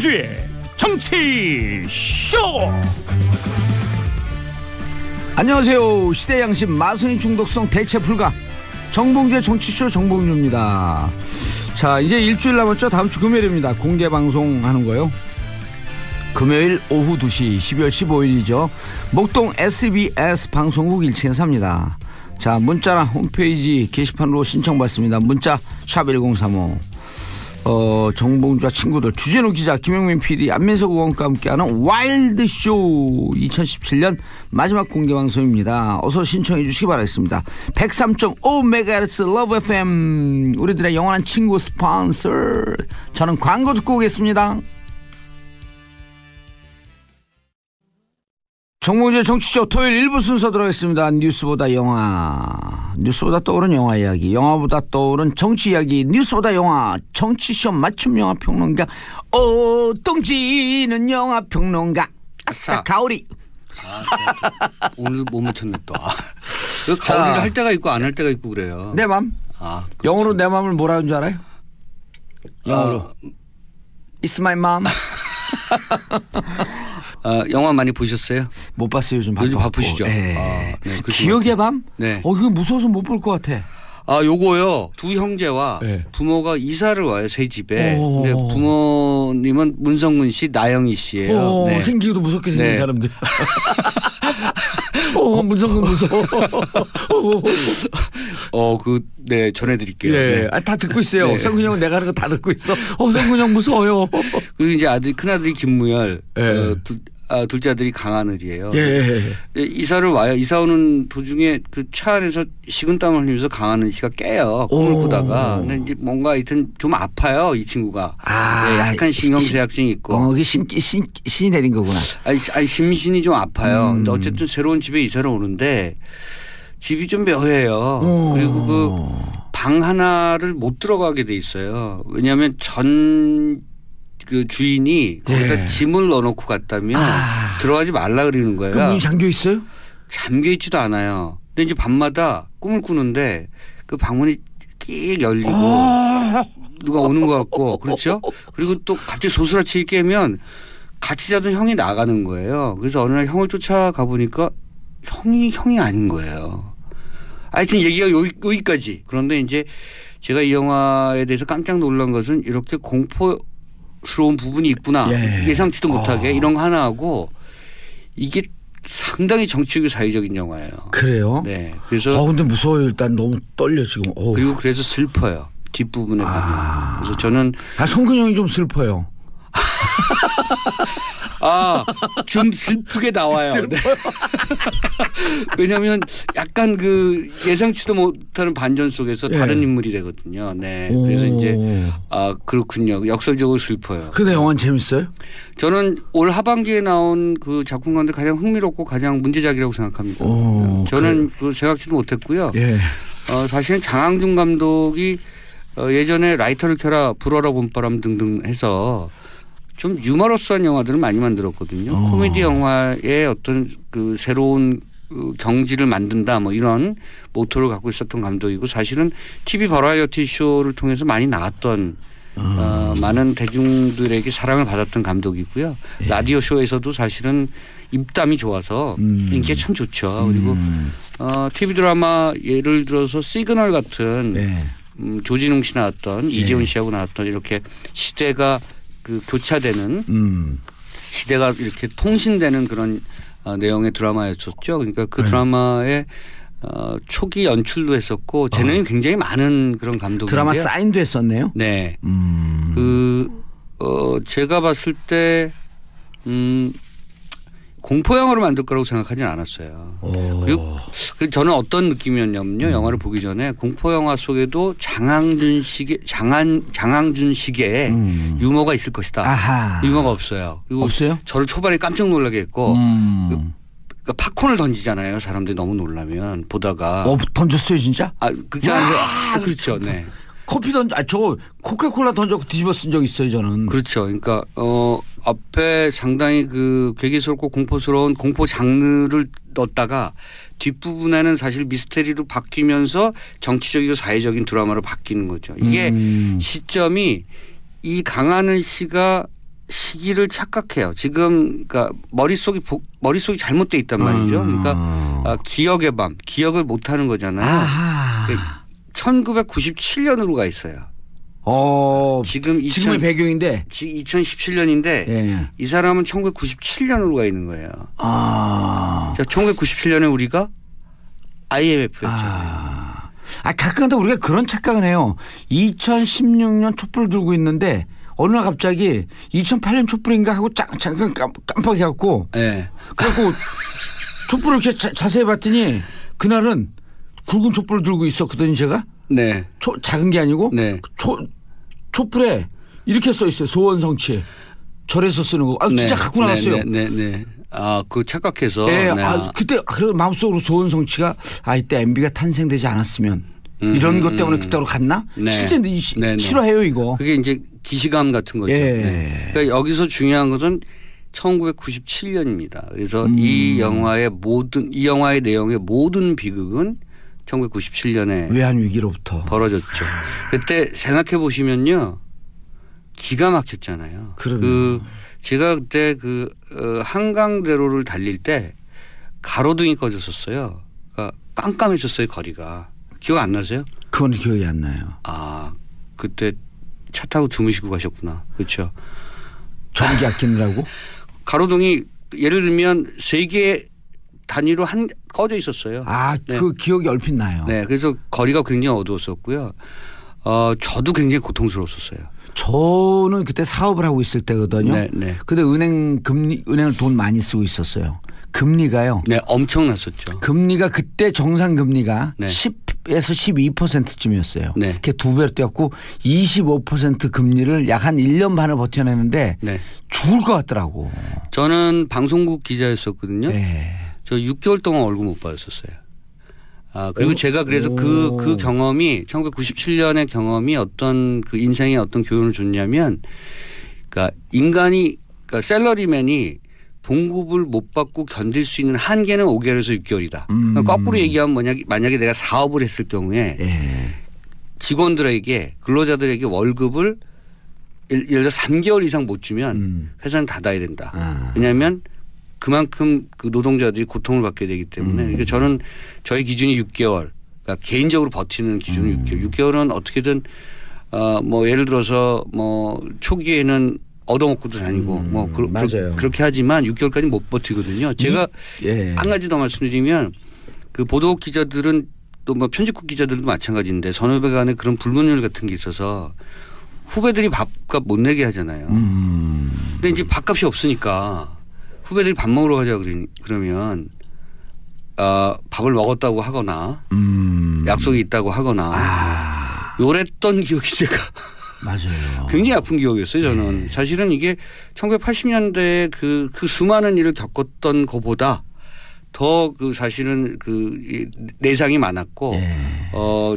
정봉주의 정치쇼. 안녕하세요. 시대 양심 마성의 중독성 대체 불가 정봉주의 정치쇼 정봉주입니다. 자, 이제 일주일 남았죠. 다음 주 금요일입니다. 공개 방송하는 거요. 금요일 오후 2시 12월 15일이죠. 목동 SBS 방송국 1층에 삽니다. 자, 문자나 홈페이지 게시판으로 신청받습니다. 문자 샵 1035. 정봉주와 친구들, 주진우 기자, 김영민 PD, 안민석 의원과 함께하는 와일드쇼 2017년 마지막 공개방송입니다. 어서 신청해 주시기 바라겠습니다. 103.5MHz 러브 FM, 우리들의 영원한 친구 스폰서. 저는 광고 듣고 오겠습니다. 정봉주의 정치쇼 토요일 1부 순서 들어가겠습니다. 뉴스보다 영화, 뉴스보다 떠오른 영화 이야기, 영화보다 떠오른 정치 이야기, 뉴스보다 영화, 정치쇼 맞춤 영화 평론가 오동지는 영화 평론가 아싸 가오리. 오늘 못 맞췄네 또. 가오리를 할 때가 있고 안 할 때가 있고 그래요. 내 맘. 영어로 내 맘을 뭐라는 줄 알아요? 영어로 It's my mom. 영화 많이 보셨어요? 못 봤어요. 요즘 바쁘시죠? 네. 기억의 밤? 네. 그거 무서워서 못 볼 것 같아. 요거요. 두 형제와 부모가 이사를 와요. 새 집에. 근데 부모님은 문성근 씨, 나영희 씨예요. 네. 생기기도 무섭게 생긴 사람들. 문성근 무서워. 네, 전해드릴게요. 네. 다 듣고 있어요. 네. 성근 형은 내가 하는 거 다 듣고 있어. 성근 형 무서워요. 그리고 이제 큰아들이 김무열, 둘째 아들이 강하늘이에요. 이사를 와요. 이사 오는 도중에 그 차 안에서 식은땀을 흘리면서 강하늘 씨가 깨요. 꿈을 꾸다가. 근데 이제 뭔가 하여튼 좀 아파요. 이 친구가. 약간 신경쇠약증이 있고. 신이 내린 거구나. 아니 심신이 좀 아파요. 근데 어쨌든 새로운 집에 이사를 오는데 집이 좀 묘해요. 그리고 그 방 하나를 못 들어가게 돼 있어요. 왜냐하면 그 주인이 거기다 짐을 넣어놓고 갔다면 들어가지 말라 그러는 거예요. 그 문이 잠겨 있어요? 잠겨 있지도 않아요. 근데 이제 밤마다 꿈을 꾸는데 그 방문이 끼익 열리고 누가 오는 것 같고, 그렇죠? 그리고 또 갑자기 소스라치 깨면 같이 자던 형이 나가는 거예요. 그래서 어느 날 형을 쫓아가 보니까 형이 아닌 거예요. 하여튼 얘기가 여기까지. 그런데 이제 제가 이 영화에 대해서 깜짝 놀란 것은 이렇게 공포스러운 부분이 있구나. 예상치도 못하게 이런 거 하나 하고, 이게 상당히 정치적이고 사회적인 영화예요. 그래요? 네. 그래서 근데 무서워요. 일단 너무 떨려 지금. 그리고 그래서 슬퍼요. 뒷부분에 가면. 그래서 저는 성근 형이 좀 슬퍼요. 좀 슬프게 나와요. 네. 왜냐하면 약간 그 예상치도 못하는 반전 속에서 다른 인물이 되거든요. 네. 그래서 이제 그렇군요. 역설적으로 슬퍼요. 근데 영화는 재밌어요? 저는 올 하반기에 나온 그 작품 가운데 가장 흥미롭고 가장 문제작이라고 생각합니다. 저는 그 생각지도 못했고요. 사실은 장항준 감독이 예전에 라이터를 켜라, 불어라 봄바람 등등 해서 좀 유머러스한 영화들을 많이 만들었거든요. 코미디 영화의 어떤 그 새로운 경지를 만든다 뭐 이런 모토를 갖고 있었던 감독이고, 사실은 TV 버라이어티 쇼를 통해서 많이 나왔던 많은 대중들에게 사랑을 받았던 감독이고요. 라디오 쇼에서도 사실은 입담이 좋아서 인기가 참 좋죠. 그리고 TV 드라마 예를 들어서 시그널 같은 조진웅 씨 나왔던 이재훈 씨하고 나왔던 이렇게 시대가 그 교차되는 시대가 이렇게 통신되는 그런 내용의 드라마였었죠. 그러니까 그 드라마의 초기 연출도 했었고 재능이 굉장히 많은 그런 감독인데요. 드라마 사인도 했었네요. 네. 제가 봤을 때 공포 영화로 만들 거라고 생각하지는 않았어요. 그리고 저는 어떤 느낌이었냐면요. 영화를 보기 전에 공포 영화 속에도 장항준식의 유머가 있을 것이다. 유머가 없어요. 그리고 없어요? 저를 초반에 깜짝 놀라게 했고 그러니까 팝콘을 던지잖아요. 사람들이 너무 놀라면 보다가. 던졌어요 진짜? 그렇죠. 네. 커피 저 코카콜라 던져서 뒤집어 쓴 적 있어요 저는. 그렇죠. 그러니까 앞에 상당히 그 괴기스럽고 공포스러운 공포 장르를 넣었다가 뒷부분에는 사실 미스테리로 바뀌면서 정치적이고 사회적인 드라마로 바뀌는 거죠. 이게 시점이 이 강하늘 씨가 시기를 착각해요. 지금 그러니까 머릿속이 잘못돼 있단 말이죠. 그러니까 기억의 밤, 기억을 못 하는 거잖아요. 1997년으로 가 있어요. 지금의 배경인데 2017년인데 예. 이 사람은 1997년으로 가 있는 거예요. 1997년에 우리가 IMF였잖아요. 가끔가다 우리가 그런 착각을 해요. 2016년 촛불을 들고 있는데 어느 날 갑자기 2008년 촛불인가 하고 잠깐 깜빡해갖고 네. 그래갖고 촛불을 이렇게 자세히 봤더니 그날은 굵은 촛불을 들고 있었거든요. 제가 네. 작은 게 아니고 네. 촛불에 이렇게 써 있어요. 소원성취 절에서 쓰는 거. 진짜 갖고 나왔어요. 네. 그 착각해서. 네. 그때 마음속으로 소원성취가 이때 MB가 탄생되지 않았으면 이런 것 때문에 그때로 갔나? 네. 실제 싫어해요 이거. 그게 이제 기시감 같은 거죠. 예. 네. 그러니까 여기서 중요한 것은 1997년입니다. 그래서 이 영화의 내용의 모든 비극은 1997년에 외환 위기로부터 벌어졌죠. 그때 생각해 보시면요, 기가 막혔잖아요. 제가 그때 한강대로를 달릴 때 가로등이 꺼졌었어요. 그러니까 깜깜해졌어요 거리가. 기억 안 나세요? 그건 기억이 안 나요. 그때 차 타고 주무시고 가셨구나. 그렇죠. 전기 아끼느라고? 가로등이 예를 들면 3개 단위로 꺼져 있었어요. 네. 그 기억이 얼핏 나요. 네, 그래서 거리가 굉장히 어두웠었고요. 저도 굉장히 고통스러웠었어요. 저는 그때 사업을 하고 있을 때거든요. 네. 근데 은행을 돈 많이 쓰고 있었어요. 금리가요. 네, 엄청났었죠. 금리가 그때 정상 금리가 네. 10에서 12%쯤이었어요. 네. 그게 2배로 뛰었고 25% 금리를 약 한 1년 반을 버텨내는데 네. 죽을 것 같더라고. 저는 방송국 기자였었거든요. 네. 저 6개월 동안 월급 못 받았었어요. 그리고 제가 그래서 그 경험이 1997년의 경험이 어떤 그 인생에 어떤 교훈을 줬냐면, 그러니까 그러니까 샐러리맨이 봉급을 못 받고 견딜 수 있는 한계는 5개월에서 6개월이다. 그러니까 거꾸로 얘기하면 만약에 내가 사업을 했을 경우에 직원들에게 근로자들에게 월급을 예를 들어 3개월 이상 못 주면 회사는 닫아야 된다. 왜냐하면 그만큼 그 노동자들이 고통을 받게 되기 때문에 그러니까 저는 저희 기준이 6개월, 그러니까 개인적으로 버티는 기준은 6개월. 6개월은 어떻게든 뭐 예를 들어서 뭐 초기에는 얻어먹고도 다니고 뭐 그렇게 하지만 6개월까지 못 버티거든요. 제가 한 가지 더 말씀드리면 그 보도 기자들은 또 뭐 편집국 기자들도 마찬가지인데 선후배 간에 그런 불문율 같은 게 있어서 후배들이 밥값 못 내게 하잖아요. 근데 이제 밥값이 없으니까 후배들이 밥 먹으러 가자 그러면 밥을 먹었다고 하거나 약속이 있다고 하거나 요랬던 기억이 제가 맞아요. 굉장히 아픈 기억이었어요. 저는 사실은 이게 1980년대에 그 수많은 일을 겪었던 것보다 더 사실은 내상이 많았고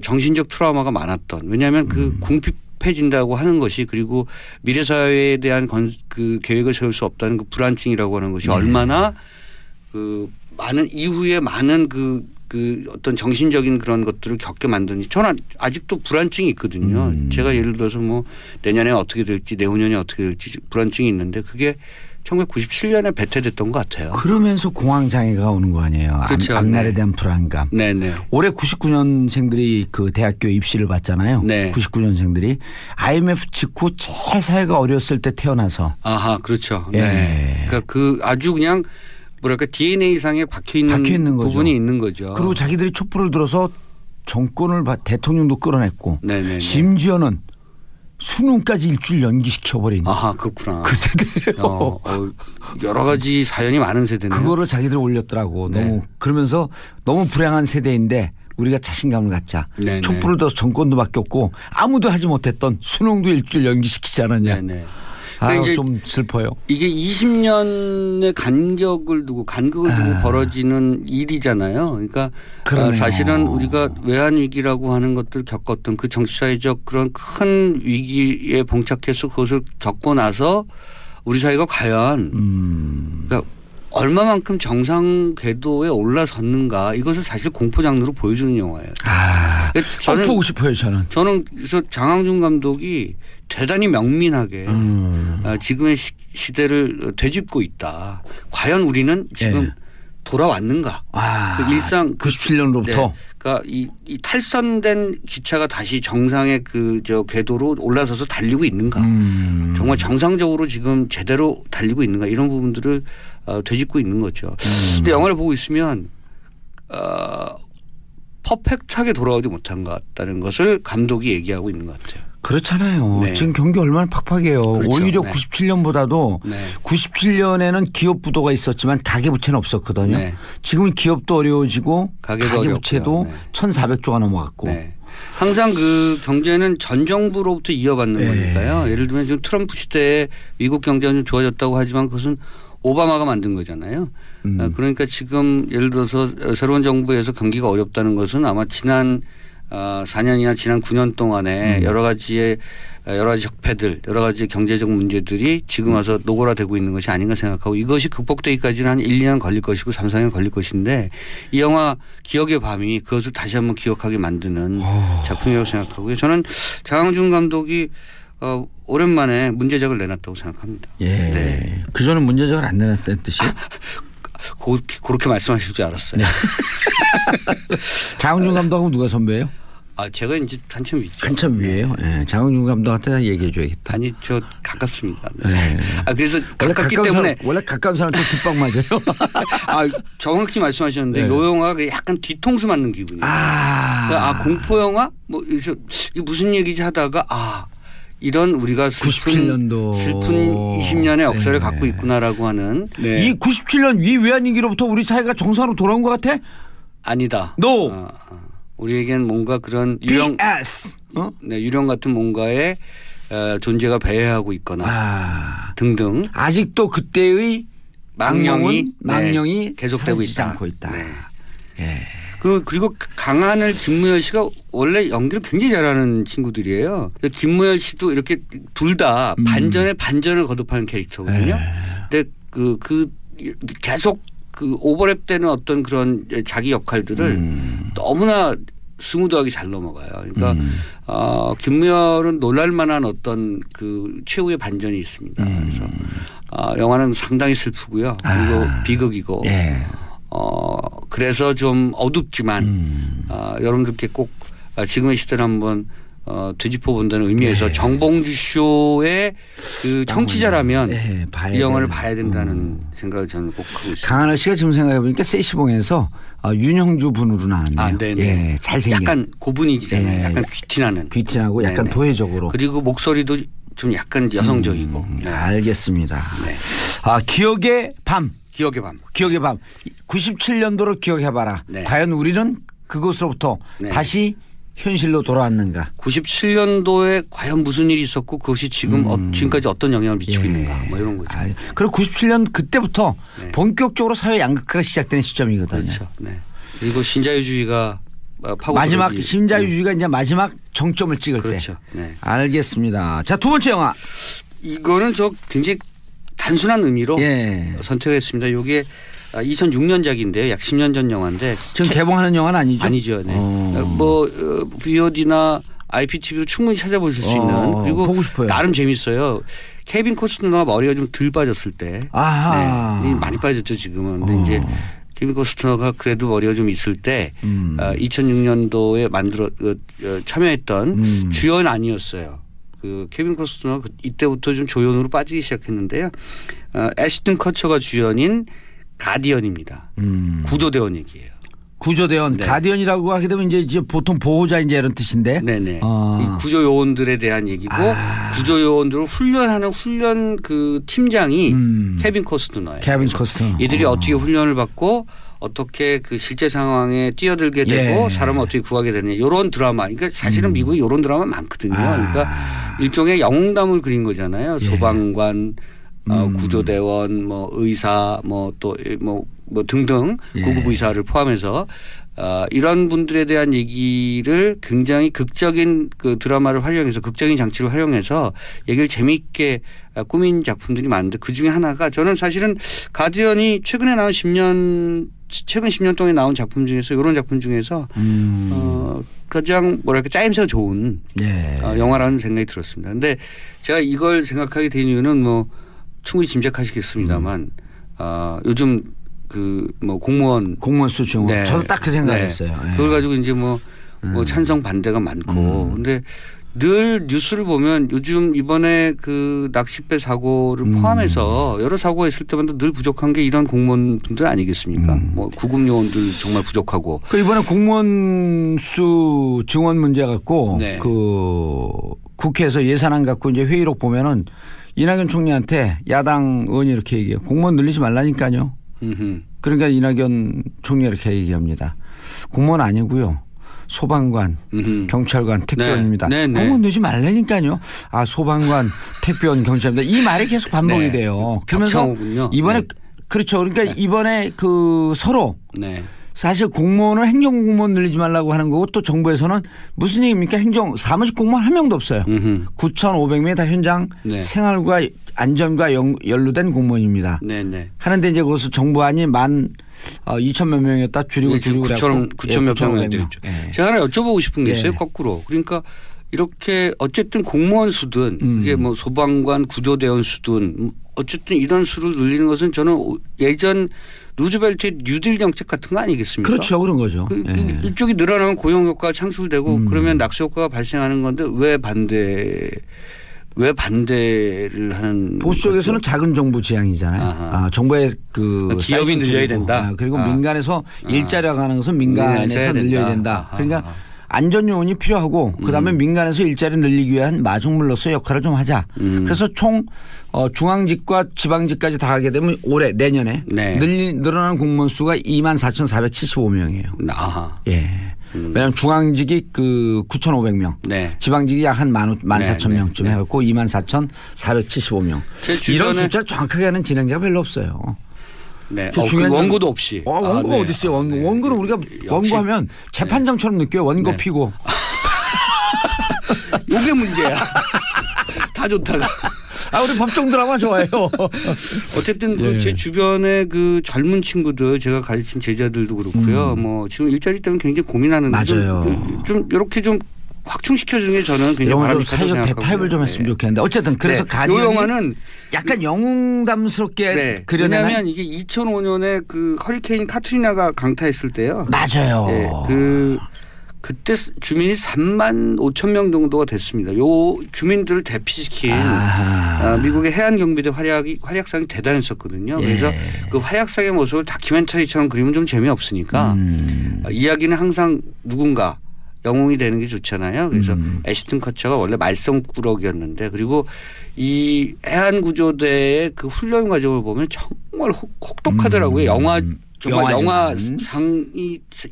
정신적 트라우마가 많았던, 왜냐하면 궁핍해진다고 하는 것이, 그리고 미래 사회에 대한 그 계획을 세울 수 없다는 그 불안증이라고 하는 것이 얼마나 많은 이후에 많은 어떤 정신적인 그런 것들을 겪게 만드는지 저는 아직도 불안증이 있거든요. 제가 예를 들어서 뭐 내년에 어떻게 될지 내후년에 어떻게 될지 불안증이 있는데 그게 1997년에 배태됐던 것 같아요. 그러면서 공황장애가 오는 거 아니에요. 그렇죠. 앞날에 대한 불안감. 네네. 올해 99년생들이 그 대학교 입시를 받잖아요. 네. 99년생들이 IMF 직후 제일 사회가 어려웠을 때 태어나서. 그렇죠. 네. 그러니까 아주 그냥 뭐랄까 DNA상에 박혀 있는 부분이 있는 거죠. 그리고 자기들이 촛불을 들어서 정권을 대통령도 끌어냈고 네네네. 심지어는 수능까지 일주일 연기시켜버린. 그렇구나. 그 세대예요. 여러 가지 사연이 많은 세대네요. 그거를 자기들이 올렸더라고. 네. 그러면서 너무 불행한 세대인데 우리가 자신감을 갖자. 네네. 촛불을 들어서 정권도 바뀌었고 아무도 하지 못했던 수능도 일주일 연기시키지 않았냐. 네네. 이제 좀 슬퍼요. 이게 20년의 간격을 두고 벌어지는 일이잖아요. 그러니까 사실은 우리가 외환 위기라고 하는 것들을 겪었던 그 정치사회적 그런 큰 위기에 봉착해서 그것을 겪고 나서 우리 사회가 과연 그러니까 얼마만큼 정상 궤도에 올라섰는가, 이것을 사실 공포 장르로 보여주는 영화예요. 저는 보고 싶어요. 저는 그래서 장항준 감독이 대단히 명민하게 지금의 시대를 되짚고 있다. 과연 우리는 지금 돌아왔는가? 그 일상 97년로부터. 네. 그러니까 이 탈선된 기차가 다시 정상의 궤도로 올라서서 달리고 있는가? 정말 정상적으로 지금 제대로 달리고 있는가? 이런 부분들을 되짚고 있는 거죠. 근데 영화를 보고 있으면 퍼펙트하게 돌아오지 못한 것 같다는 것을 감독이 얘기하고 있는 것 같아요. 그렇잖아요. 네. 지금 경기 얼마나 팍팍해요. 그렇죠. 오히려 네. 97년보다도 97년에는 기업 부도가 있었지만 가계부채는 없었거든요. 네. 지금은 기업도 어려워지고 가계부채도 1,400조가 넘어갔고. 네. 항상 그 경제는 전 정부로부터 이어받는 거니까요. 예를 들면 지금 트럼프 시대에 미국 경제가 좀 좋아졌다고 하지만 그것은 오바마가 만든 거잖아요. 그러니까 지금 예를 들어서 새로운 정부에서 경기가 어렵다는 것은 아마 지난 4년이나 지난 9년 동안에 여러 가지 적폐들 여러 가지 경제적 문제들이 지금 와서 노골화되고 있는 것이 아닌가 생각하고 이것이 극복되기까지는 한 1, 2년 걸릴 것이고 3, 4년 걸릴 것인데 이 영화 기억의 밤이 그것을 다시 한번 기억하게 만드는 작품이라고 생각하고요. 저는 장항준 감독이 오랜만에 문제작을 내놨다고 생각합니다. 예. 네. 그전에 문제작을 안 내놨다는 뜻이요? 그렇게 말씀하실 줄 알았어요. 네. 장항준 감독하고 누가 선배예요? 제가 이제 한참 위죠. 한참 위에요. 네. 장항준 감독한테 얘기해 줘야겠다. 아니 저 가깝습니다. 네. 그래서 가깝기 때문에 원래 가까운 사람한테 뒷박 맞아요. 정확히 말씀하셨는데 이 영화가 약간 뒤통수 맞는 기분이에요. 공포 영화 뭐 이게 무슨 얘기지 하다가 이런 우리가 슬픈 20년의 역사를 갖고 있구나라고 하는. 네. 이 97년 위 외환위기로부터 우리 사회가 정상으로 돌아온 것 같아? 아니다. No. 우리에겐 뭔가 그런 유령, 유령 같은 뭔가의 존재가 배회하고 있거나 등등. 아직도 그때의 망령이 계속되고 있다. 않고 있다. 네. 예. 그리고 강하늘, 김무열 씨가 원래 연기를 굉장히 잘하는 친구들이에요. 김무열 씨도 이렇게 둘 다 반전에 반전을 거듭하는 캐릭터거든요. 근데 계속 오버랩되는 어떤 그런 자기 역할들을 너무나 스무드하게 잘 넘어가요. 그러니까 김무열은 놀랄만한 어떤 최후의 반전이 있습니다. 그래서 영화는 상당히 슬프고요. 그리고 비극이고. 그래서 좀 어둡지만 여러분들께 꼭 지금의 시대를 한번 되짚어 본다는 의미에서 정봉주 쇼의 청취자라면 이 영화를 봐야 된다는 생각을 저는 꼭 하고 있습니다. 강하늘 씨가 지금 생각해 보니까 세시봉에서 윤형주 분으로 나왔네요. 네네. 잘생긴. 약간 고분위기잖아요. 약간 귀티나고 약간 네네. 도회적으로. 그리고 목소리도 좀 약간 여성적이고. 알겠습니다. 네. 기억의 밤. 기억의 밤. 97년도를 기억해봐라. 네. 과연 우리는 그것으로부터 다시 현실로 돌아왔는가. 97년도에 과연 무슨 일이 있었고 그것이 지금까지 어떤 영향을 미치고 있는가. 뭐 이런 거죠. 그리고 97년 그때부터 본격적으로 사회 양극화가 시작되는 시점이거든요. 그렇죠. 네. 그리고 신자유주의가 마지막 신자유주의가 이제 마지막 정점을 찍을 그렇죠. 때. 네. 알겠습니다. 자, 두 번째 영화. 이거는 저 굉장히 단순한 의미로 선택했습니다. 이게 2006년작인데요. 약 10년 전 영화인데. 지금 개봉하는 영화는 아니죠? 아니죠. 네. VOD나 IPTV로 충분히 찾아보실 수 있는. 그리고 보고 싶어요. 나름 재밌어요. 케빈 코스트너가 머리가 좀 덜 빠졌을 때. 많이 빠졌죠 지금은. 근데 이제 케빈 코스트너가 그래도 머리가 좀 있을 때 2006년도에 참여했던 주연 아니었어요. 케빈 코스트너가 이때부터 좀 조연으로 빠지기 시작했는데요. 애쉬튼 커처가 주연인 가디언입니다. 구조대원 얘기예요. 구조대원. 네. 가디언이라고 하게 되면 이제 보통 보호자 이런 뜻인데. 네네. 이 구조요원들에 대한 얘기고 구조요원들을 훈련하는 훈련 팀장이 케빈 코스트너예요. 케빈 코스트너. 이들이 어떻게 훈련을 받고 어떻게 실제 상황에 뛰어들게 되고 사람을 어떻게 구하게 되느냐 이런 드라마. 그러니까 사실은 미국에 이런 드라마 많거든요. 그러니까 일종의 영웅담을 그린 거잖아요. 소방관, 구조대원, 의사, 등등 구급 의사를 포함해서 이런 분들에 대한 얘기를 굉장히 극적인 드라마를 활용해서 극적인 장치를 활용해서 얘기를 재미있게 꾸민 작품들이 많은데 그중에 하나가 저는 사실은 가디언이 최근에 나온 10년 최근 10년 동안에 나온 작품 중에서 이런 작품 중에서 가장 뭐랄까 짜임새가 좋은 영화라는 생각이 들었습니다. 그런데 제가 이걸 생각하게 된 이유는 뭐 충분히 짐작하시겠습니다만 요즘 그 뭐 공무원 수증 저도 딱 그 생각했어요. 그걸 가지고 이제 뭐 찬성 반대가 많고 근데 늘 뉴스를 보면 요즘 이번에 그 낚싯배 사고를 포함해서 여러 사고가 있을 때마다 늘 부족한 게 이런 공무원분들 아니겠습니까? 뭐 구급 요원들 정말 부족하고. 그 이번에 공무원 수 증원 문제 갖고 그 국회에서 예산안 갖고 이제 회의록 보면은 이낙연 총리한테 야당 의원이 이렇게 얘기해요. 공무원 늘리지 말라니까요. 그러니까 이낙연 총리가 이렇게 얘기합니다. 공무원 아니고요. 소방관, 경찰관, 택배원입니다. 공무원 넣지 말라니까요. 아 소방관, 택배원, 경찰입니다. 이 말이 계속 반복이 돼요. 그러면서 이번에 그렇죠. 그러니까 이번에 그 서로 사실 공무원은 행정공무원 늘리지 말라고 하는 거고 또 정부에서는 무슨 얘기입니까? 사무직 공무원 한 명도 없어요. 9,500명이 다 현장 생활과 안전과 연루된 공무원입니다. 하는데 이제 그것을 정부안이 2,000몇 명이었다 줄이고 9천 몇 명이 되었죠. 제가 하나 여쭤보고 싶은 게 있어요. 거꾸로. 그러니까 이렇게 어쨌든 공무원 수든 이게 뭐 소방관 구조대원 수든 어쨌든 이런 수를 늘리는 것은 저는 예전 루즈벨트의 뉴딜 정책 같은 거 아니겠습니까? 그렇죠. 그런 거죠. 이쪽이 늘어나면 고용 효과가 창출되고 그러면 낙수 효과가 발생하는 건데 왜 반대를 하는 보수 쪽에서는 작은 정부 지향이잖아요. 정부의 그 기업이 늘려야 된다. 그리고 민간에서 일자리가 하는 것은 민간에서 늘려야 된다. 그러니까 안전 요원이 필요하고 그다음에 민간에서 일자리 늘리기 위한 마중물로서 역할을 좀 하자. 그래서 총 중앙직과 지방직까지 다 하게 되면 올해 내년에 늘어나는 공무원 수가 24,475명이에요. 예. 왜냐하면 중앙직이 그 9,500명, 지방직이 약 한 14,000명쯤 해갖고 24,475명. 이런 숫자를 정확하게 하는 진행자가 별로 없어요. 그 원고도 없이. 원고가 어디 있어요? 원고는 우리가 원고하면 재판장처럼 느껴요. 원고 피고. 이게 문제야. 다 좋다가. 우리 법정 드라마 좋아해요. 어쨌든 제 주변에 그 젊은 친구들 제가 가르친 제자들도 그렇고요. 뭐 지금 일자리 때문에 굉장히 고민하는데 좀 이렇게 좀 확충시켜주는 게 저는 굉장히 바람직하다고 생각하고. 사회적 대타협을 좀 했으면 좋겠는데 어쨌든 그래서 가디언이 영화는 약간 영웅담스럽게 그려내는. 왜냐하면 이게 2005년에 그 허리케인 카트리나가 강타했을 때요. 맞아요. 그때 주민이 3만 5천 명 정도가 됐습니다. 요 주민들을 대피시킨 미국의 해안경비대 활약상이 대단했었거든요. 그래서 그 활약상의 모습을 다큐멘터리처럼 그리면 좀 재미없으니까 이야기는 항상 누군가 영웅이 되는 게 좋잖아요. 그래서 애시튼 커처가 원래 말썽꾸러기였는데 그리고 이 해안구조대의 그 훈련 과정을 보면 정말 혹독하더라고요. 정말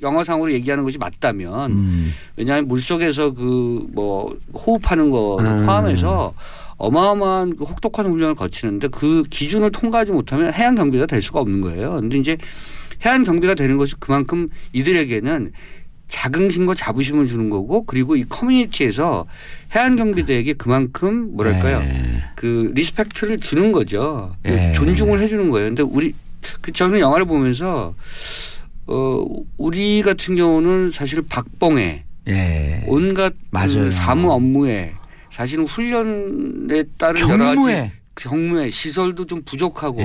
영화상으로 얘기하는 것이 맞다면 왜냐하면 물속에서 그 뭐 호흡하는 거 포함해서 어마어마한 그 혹독한 훈련을 거치는데 그 기준을 통과하지 못하면 해양 경비가 될 수가 없는 거예요. 그런데 이제 해양 경비가 되는 것이 그만큼 이들에게는 자긍심과 자부심을 주는 거고 그리고 이 커뮤니티에서 해안 경비대에게 그만큼 뭐랄까요 그 리스펙트를 주는 거죠. 존중을 해 주는 거예요. 그런데 저는 영화를 보면서 우리 같은 경우는 사실 박봉에 온갖 그 사무 업무에 사실은 훈련에 따른 여러 가지 경무에 시설도 좀 부족하고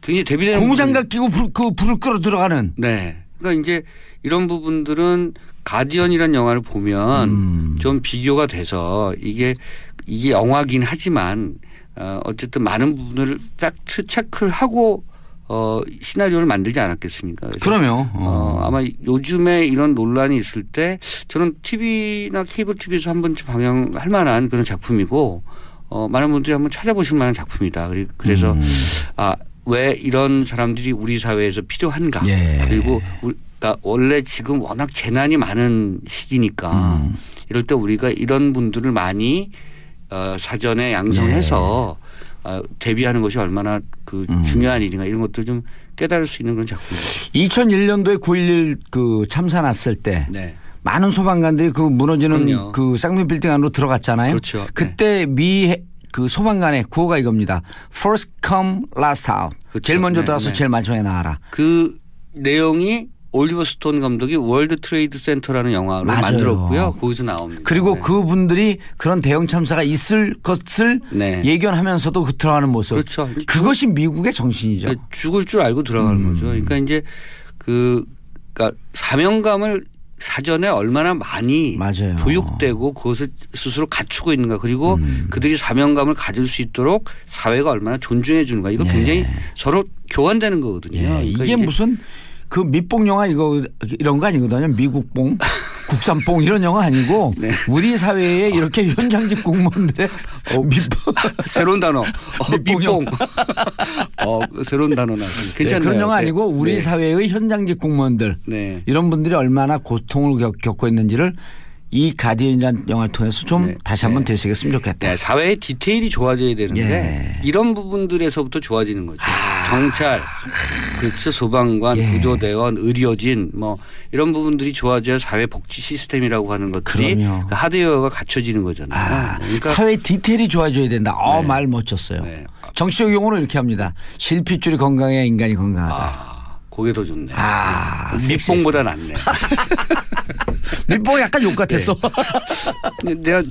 굉장히 대비되는 고무장갑 끼고 불을 끌어 들어가는. 그러니까 이제 이런 부분들은 가디언이라는 영화를 보면 좀 비교가 돼서 이게 영화긴 하지만 어쨌든 많은 부분을 팩트 체크를 하고 시나리오를 만들지 않았겠습니까? 그럼요. 아마 요즘에 이런 논란이 있을 때 저는 TV나 케이블 TV에서 한 번쯤 방영할 만한 그런 작품이고 많은 분들이 한번 찾아보실 만한 작품이다. 그래서 왜 이런 사람들이 우리 사회에서 필요한가. 그리고 그러니까 원래 지금 워낙 재난이 많은 시기니까 이럴 때 우리가 이런 분들을 많이 사전에 양성해서 대비하는 것이 얼마나 그 중요한 일인가 이런 것들 좀 깨달을 수 있는 그런 작품입니다. 2001년도에 9.11 그 참사 났을 때 많은 소방관들이 그 무너지는 그 쌍둥이 빌딩 안으로 들어갔잖아요. 그렇죠. 그때 그 소방관의 구호가 이겁니다. First come, last out. 제일 먼저 들어와서 제일 마지막에 나와라. 그 내용이 올리버 스톤 감독이 월드 트레이드 센터라는 영화로 맞아요. 만들었고요. 거기서 나옵니다. 그리고 네. 그분들이 그런 대형 참사가 있을 것을 네. 예견하면서도 들어가는 모습. 그렇죠. 그것이 미국의 정신이죠. 네. 죽을 줄 알고 들어가는 거죠. 그러니까 이제 그러니까 사명감을 사전에 얼마나 많이 맞아요. 교육되고 그것을 스스로 갖추고 있는가 그리고 그들이 사명감을 가질 수 있도록 사회가 얼마나 존중해 주는가 이거 굉장히 서로 교환되는 거거든요. 그러니까 이게 무슨 그 밑봉 영화 이런 거 아니거든요. 미국봉, 국산봉 이런 영화 아니고 네. 우리 사회에 이렇게 현장직 공무원들의 밑봉 새로운 단어 밑봉 새로운 단어 나왔습니다. 괜찮나요? 네, 그런 영화 아니고 우리 사회의 현장직 공무원들 이런 분들이 얼마나 고통을 겪고 있는지를 이 가디언이라는 영화를 통해서 좀 다시 한번 되새겼으면 좋겠다. 네, 사회의 디테일이 좋아져야 되는데 이런 부분들에서부터 좋아지는 거죠. 경찰, 그렇죠. 소방관, 구조대원, 의료진 뭐 이런 부분들이 좋아져야 사회 복지 시스템이라고 하는 것들이 그 하드웨어가 갖춰지는 거잖아요. 그러니까 사회 디테일이 좋아져야 된다. 말 멋졌어요. 네. 정치적 용어로 이렇게 합니다. 실핏줄이 건강해야 인간이 건강하다. 그게 더 좋네. 밑봉보다 낫네. 밑봉 약간 욕 같았어.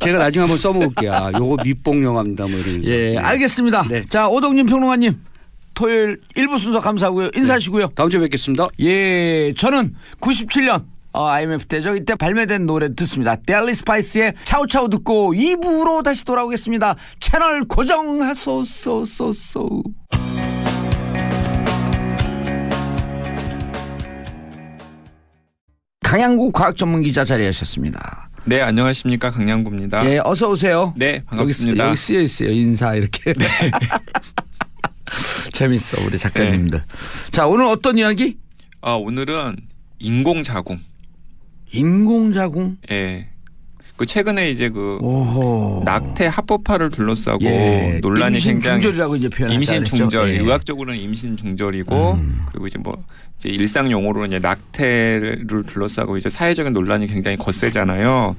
제가 나중에 한번 써먹을게요. 요거 밑봉 영화입니다. 뭐 이러면서. 예, 알겠습니다. 네. 자, 오동진 평론가님. 토요일 1부 순서 감사하고요. 인사하시고요. 다음 주에 뵙겠습니다. 예, 저는 97년 IMF 때죠. 이때 발매된 노래 듣습니다. 델리 스파이스의 차우차우 듣고 2부로 다시 돌아오겠습니다. 채널 고정하소서. 강양구 과학전문기자 자리하셨습니다. 네, 안녕하십니까. 강양구입니다. 네, 어서 오세요. 네, 반갑습니다. 여기 쓰여 있어요. 인사 이렇게. 네. 재밌어 우리 작가님들. 네. 자, 오늘 어떤 이야기? 오늘은 인공자궁. 인공자궁? 예. 그 최근에 이제 그 낙태 합법화를 둘러싸고 논란이 임신 굉장히 중절이라고 이제 표현하죠. 임신 중절, 의학적으로는 임신 중절이고 그리고 이제 뭐 이제 일상 용어로는 이제 낙태를 둘러싸고 이제 사회적인 논란이 굉장히 거세잖아요.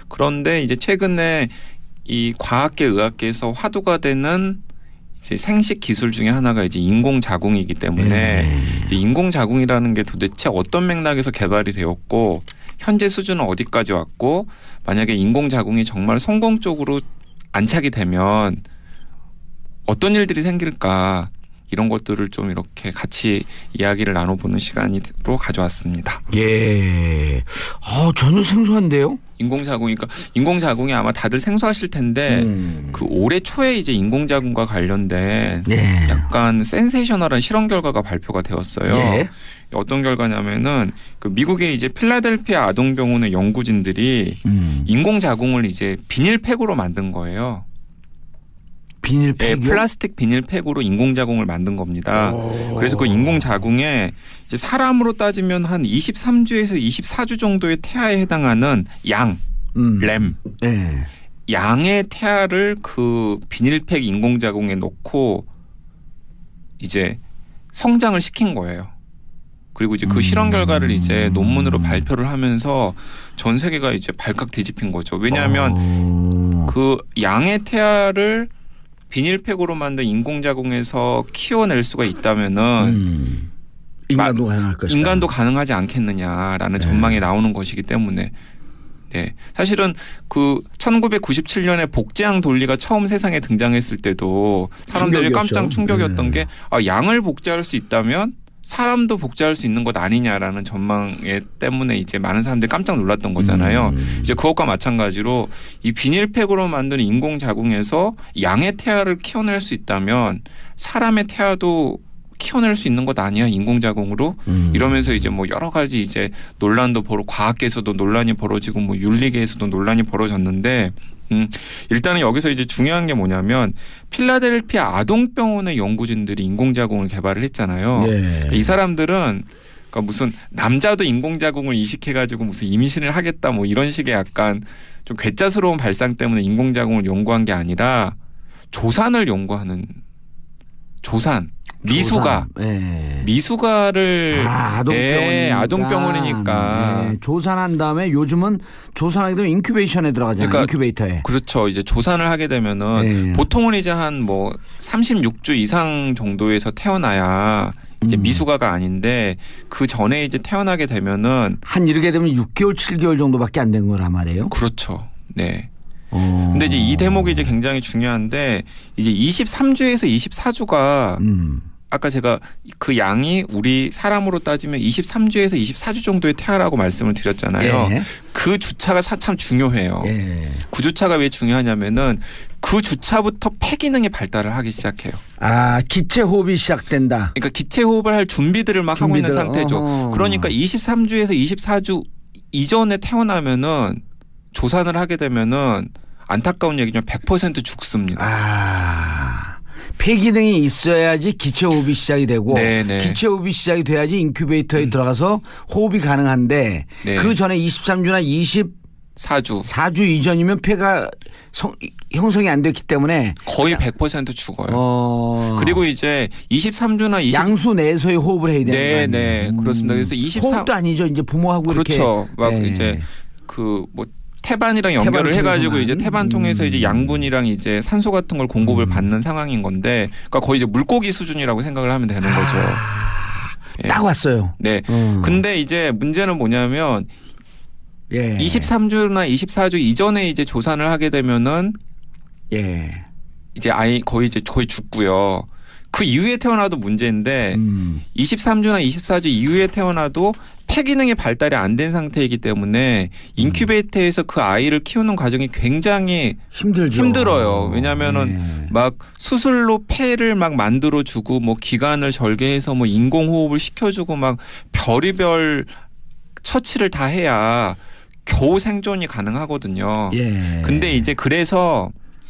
그런데 이제 최근에 이 과학계, 의학계에서 화두가 되는 이제 생식 기술 중에 하나가 이제 인공자궁이기 때문에 이제 인공자궁이라는 게 도대체 어떤 맥락에서 개발이 되었고 현재 수준은 어디까지 왔고 만약에 인공자궁이 정말 성공적으로 안착이 되면 어떤 일들이 생길까 이런 것들을 좀 이렇게 같이 이야기를 나눠보는 시간으로 가져왔습니다. 예. 전혀 생소한데요? 인공자궁이 아마 다들 생소하실 텐데 그 올해 초에 이제 인공자궁과 관련된 약간 센세이셔널한 실험 결과가 발표가 되었어요. 예. 어떤 결과냐면은 그 미국의 이제 필라델피아 아동병원의 연구진들이 인공자궁을 이제 비닐팩으로 만든 거예요. 비닐팩이요? 네, 플라스틱 비닐팩으로 인공자궁을 만든 겁니다. 그래서 그 인공자궁에 이제 사람으로 따지면 한 23주에서 24주 정도의 태아에 해당하는 램. 양의 태아를 그 비닐팩 인공자궁에 넣고 이제 성장을 시킨 거예요. 그리고 이제 그 실험 결과를 이제 논문으로 발표를 하면서 전 세계가 이제 발칵 뒤집힌 거죠. 왜냐하면 그 양의 태아를 비닐팩으로 만든 인공자궁에서 키워낼 수가 있다면은 인간도 가능할 것이다. 인간도 가능하지 않겠느냐라는 전망이 나오는 것이기 때문에 사실은 그 1997년에 복제양 돌리가 처음 세상에 등장했을 때도 사람들이 깜짝 충격이었던 게 양을 복제할 수 있다면 사람도 복제할 수 있는 것 아니냐라는 전망 때문에 이제 많은 사람들이 깜짝 놀랐던 거잖아요. 이제 그것과 마찬가지로 이 비닐팩으로 만든 인공자궁에서 양의 태아를 키워낼 수 있다면 사람의 태아도 키워낼 수 있는 것 아니야 인공자궁으로 이러면서 이제 뭐 여러 가지 이제 논란도 과학계에서도 논란이 벌어지고 뭐 윤리계에서도 논란이 벌어졌는데 일단은 여기서 이제 중요한 게 뭐냐면 필라델피아 아동병원의 연구진들이 인공자궁을 개발을 했잖아요. 이 사람들은 그러니까 무슨 남자도 인공자궁을 이식해가지고 무슨 임신을 하겠다 뭐 이런 식의 약간 좀 괴짜스러운 발상 때문에 인공자궁을 연구한 게 아니라 조산을 연구하는 미숙아를 아동병원이니까 조산한 다음에 요즘은 조산하게 되면 인큐베이션에 들어가잖아요. 그러니까 인큐베이터에. 그렇죠. 이제 조산을 하게 되면은 보통은 이제 한 뭐 36주 이상 정도에서 태어나야 이제 미숙아가 아닌데 그 전에 이제 태어나게 되면은 한 이렇게 되면 6개월, 7개월 정도밖에 안 된 거란 말이에요. 그렇죠. 네. 근데 이제 이 대목이 이제 굉장히 중요한데 이제 23주에서 24주가 아까 제가 그 양이 우리 사람으로 따지면 23주에서 24주 정도의 태아라고 말씀을 드렸잖아요. 예. 그 주차가 참 중요해요. 예. 그 주차가 왜 중요하냐면은 그 주차부터 폐 기능이 발달을 하기 시작해요. 아, 기체 호흡이 시작된다. 그러니까 기체 호흡을 할 준비들을 막 하고 있는 상태죠. 어허. 그러니까 23주에서 24주 이전에 태어나면은 조산을 하게 되면은 안타까운 얘기지만 100% 죽습니다. 아, 폐 기능이 있어야지 기체 호흡이 시작이 되고 네네. 기체 호흡이 시작이 돼야지 인큐베이터에 들어가서 호흡이 가능한데 네. 그 전에 23주나 24주 이전이면 폐가 형성이 안 됐기 때문에 거의 100% 죽어요. 그리고 이제 23주나 양수 내에서의 호흡을 해야 되는 거 아니에요? 네, 그렇습니다. 그래서 23 호흡도 아니죠. 이제 부모하고 그렇죠. 이렇게 그렇죠. 막 네. 이제 그 뭐 태반이랑 연결을 해가지고 이제 태반 통해서 이제 양분이랑 이제 산소 같은 걸 공급을 받는 상황인 건데, 그러니까 거의 이제 물고기 수준이라고 생각을 하면 되는 거죠. 예. 딱 왔어요. 네. 근데 이제 문제는 뭐냐면 23주나 24주 이전에 이제 조산을 하게 되면은 이제 아이 거의 죽고요. 그 이후에 태어나도 문제인데 23주나 24주 이후에 태어나도 폐 기능이 발달이 안 된 상태이기 때문에 인큐베이터에서 그 아이를 키우는 과정이 굉장히 힘들어요. 왜냐하면은 막 수술로 폐를 막 만들어주고 뭐 기관을 절개해서 뭐 인공호흡을 시켜주고 막 별의별 처치를 다 해야 겨우 생존이 가능하거든요. 근데 이제 그래서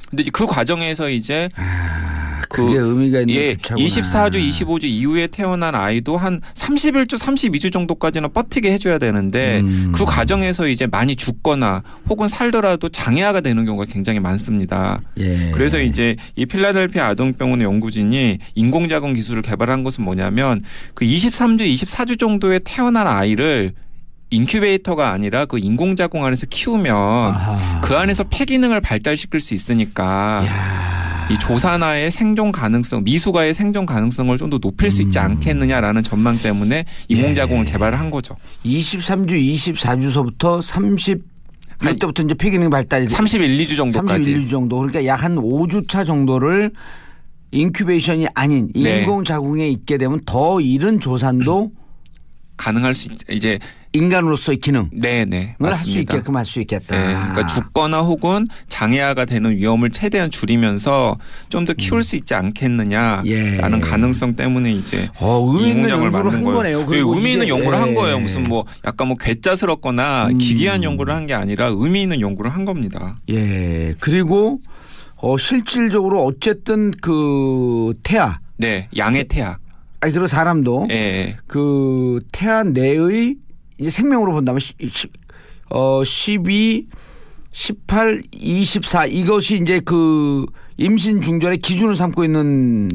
근데 그 과정에서 이제 그게 의미가 있는 주차구나. 24주, 25주 이후에 태어난 아이도 한 31주, 32주 정도까지는 버티게 해줘야 되는데 그 과정에서 이제 많이 죽거나 혹은 살더라도 장애아가 되는 경우가 굉장히 많습니다. 그래서 이제 이 필라델피아 아동병원의 연구진이 인공자궁 기술을 개발한 것은 뭐냐면 그 23주, 24주 정도에 태어난 아이를 인큐베이터가 아니라 그 인공자궁 안에서 키우면 그 안에서 폐 기능을 발달시킬 수 있으니까 이 조산아의 생존 가능성, 미숙아의 생존 가능성을 좀 더 높일 수 있지 않겠느냐라는 전망 때문에 인공자궁을 개발을 한 거죠. 23주, 24주서부터 30 몇 때부터 이제 폐 기능이 발달이 31, 2주 정도까지. 31, 2주 정도. 그러니까 약 한 5주차 정도를 인큐베이션이 아닌 인공자궁에 있게 되면 더 이른 조산도 가능할 수 이제 인간으로서의 기능을 맞습니다. 할 수 있게끔 할 수 있겠다. 네, 그러니까 죽거나 혹은 장애아가 되는 위험을 최대한 줄이면서 좀 더 키울 수 있지 않겠느냐라는 가능성 때문에 이제 인공자궁을 만든 거예요. 의미 있는 연구를 한 거예요. 무슨 뭐 약간 뭐 괴짜스럽거나 기괴한 연구를 한 게 아니라 의미 있는 연구를 한 겁니다. 그리고 실질적으로 어쨌든 그 태아, 양의 태아. 그리고 사람도 그 태아 내의 이제 생명으로 본다면 12, 18, 24 이것이 이제 그 임신 중절의 기준을 삼고 있는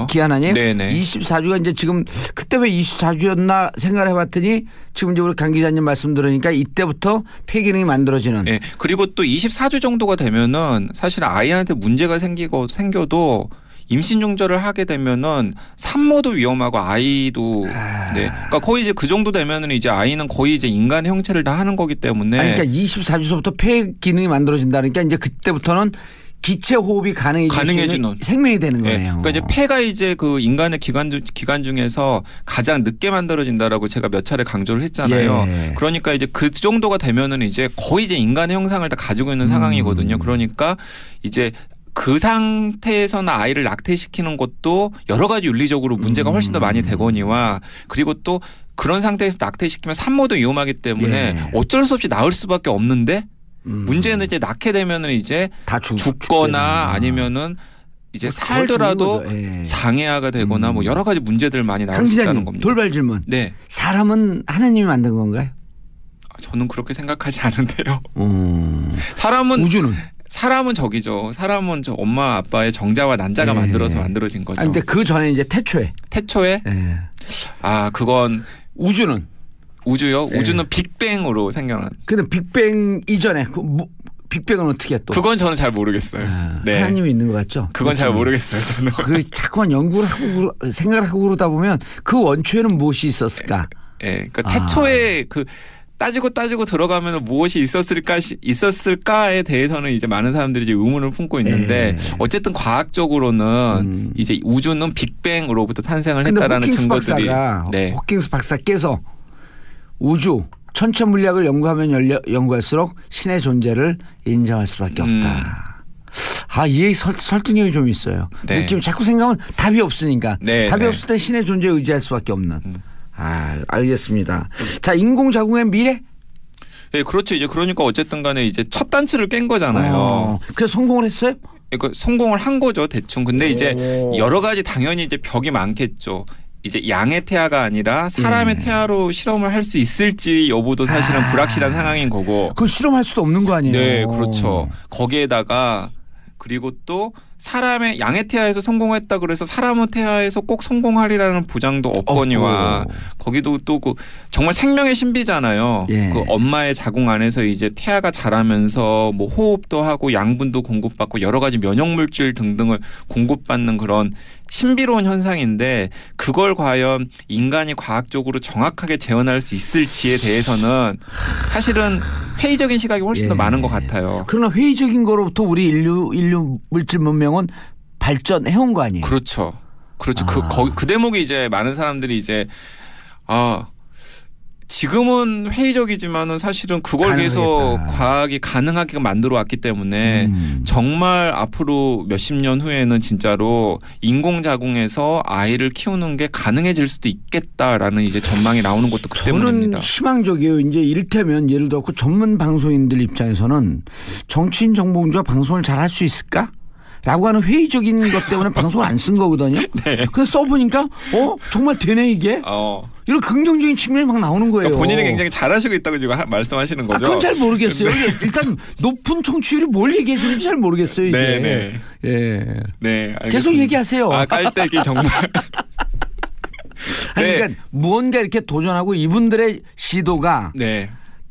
기한 아니에요? 24주가 이제 지금 그때 왜 24주였나 생각을 해봤더니 지금 이제 우리 강 기자님 말씀 들으니까 이때부터 폐 기능이 만들어지는. 그리고 또 24주 정도가 되면은 사실 아이한테 문제가 생겨도 임신 중절을 하게 되면은 산모도 위험하고 아이도 그러니까 거의 이제 그 정도 되면은 이제 아이는 거의 이제 인간의 형체를 다 하는 거기 때문에 그러니까 24주서부터 폐 기능이 만들어진다니까 이제 그때부터는 기체 호흡이 가능해지는 생명이 되는 거예요. 그러니까 이제 폐가 이제 그 인간의 기관 중에서 가장 늦게 만들어진다라고 제가 몇 차례 강조를 했잖아요. 그러니까 이제 그 정도가 되면은 이제 거의 이제 인간의 형상을 다 가지고 있는 상황이거든요. 그러니까 이제 그 상태에서는 아이를 낙태시키는 것도 여러 가지 윤리적으로 문제가 훨씬 더 많이 되거니와 그리고 또 그런 상태에서 낙태시키면 산모도 위험하기 때문에 어쩔 수 없이 낳을 수밖에 없는데 문제는 이제 낳게 되면은 이제 다 죽거나 아니면은 이제 살더라도 장애아가 되거나 뭐 여러 가지 문제들 많이 나올 수 있다는 겁니다. 돌발 질문. 사람은 하나님이 만든 건가요? 저는 그렇게 생각하지 않은데요. 사람은 사람은 저기죠. 사람은 저 엄마 아빠의 정자와 난자가 만들어서 만들어진 거죠. 근데 그 전에 이제 태초에. 그건 우주는. 우주요? 우주는 빅뱅으로 생겨난. 근데 빅뱅 이전에 빅뱅은 어떻게 또? 그건 저는 잘 모르겠어요. 네. 하나님이 있는 것 같죠? 그건 잘 모르겠어요. 저는. 그 자꾸만 연구를 하고 생각을 하고 그러다 보면 그 원초에는 무엇이 있었을까? 네, 그러니까 태초에 그 따지고 들어가면 무엇이 있었을까에 대해서는 이제 많은 사람들이 이제 의문을 품고 있는데 어쨌든 과학적으로는 이제 우주는 빅뱅으로부터 탄생을 했다라는 증거들이. 호킹스 박사께서 우주 천체 물리학을 연구하면 연구할수록 신의 존재를 인정할 수밖에 없다. 이 얘기 설득력이 좀 있어요. 네. 느낌 자꾸 생각하면 답이 없으니까. 네, 답이 없을 때 신의 존재에 의지할 수밖에 없는. 알겠습니다. 자, 인공자궁의 미래? 네, 그렇죠. 이제 그러니까 어쨌든 간에 이제 첫 단추를 깬 거잖아요. 그래서 성공을 했어요? 그러니까 성공을 한 거죠, 대충. 근데 이제 여러 가지 당연히 이제 벽이 많겠죠. 이제 양의 태아가 아니라 사람의 태아로 실험을 할 수 있을지 여부도 사실은 불확실한 상황인 거고. 그걸 실험할 수도 없는 거 아니에요? 네, 그렇죠. 거기에다가 그리고 또 사람의 양의 태아에서 성공했다 그래서 사람의 태아에서 꼭 성공하리라는 보장도 없거니와 거기도 또 그 정말 생명의 신비잖아요. 그 엄마의 자궁 안에서 이제 태아가 자라면서 뭐 호흡도 하고 양분도 공급받고 여러 가지 면역 물질 등등을 공급받는 그런 신비로운 현상인데 그걸 과연 인간이 과학적으로 정확하게 재현할 수 있을지에 대해서는 사실은 회의적인 시각이 훨씬 더 많은 것 같아요. 그러나 회의적인 거로부터 우리 인류 물질 문명은 발전해온 거 아니에요? 그렇죠. 그 대목이 이제 많은 사람들이 이제 지금은 회의적이지만은 사실은 그걸 위해서 과학이 가능하게 만들어 왔기 때문에 정말 앞으로 몇십 년 후에는 진짜로 인공자궁에서 아이를 키우는 게 가능해질 수도 있겠다라는 이제 전망이 나오는 것도 그 때문입니다. 저는 희망적이에요. 이제 이를테면 예를 들어 전문 방송인들 입장에서는 정치인 정봉주가 방송을 잘 할 수 있을까? 라고 하는 회의적인 것 때문에 방송을 안 쓴 거거든요. 네. 그래서 써보니까 정말 되네 이게. 이런 긍정적인 측면이 막 나오는 거예요. 그러니까 본인이 굉장히 잘하시고 있다고 지금 말씀하시는 거죠. 그건 잘 모르겠어요. 네. 일단 높은 청취율이 뭘 얘기해 주는지 잘 모르겠어요. 이게. 네네. 네, 알겠습니다. 계속 얘기하세요. 깔때기 정말. 그러니까 무언가 이렇게 도전하고 이분들의 시도가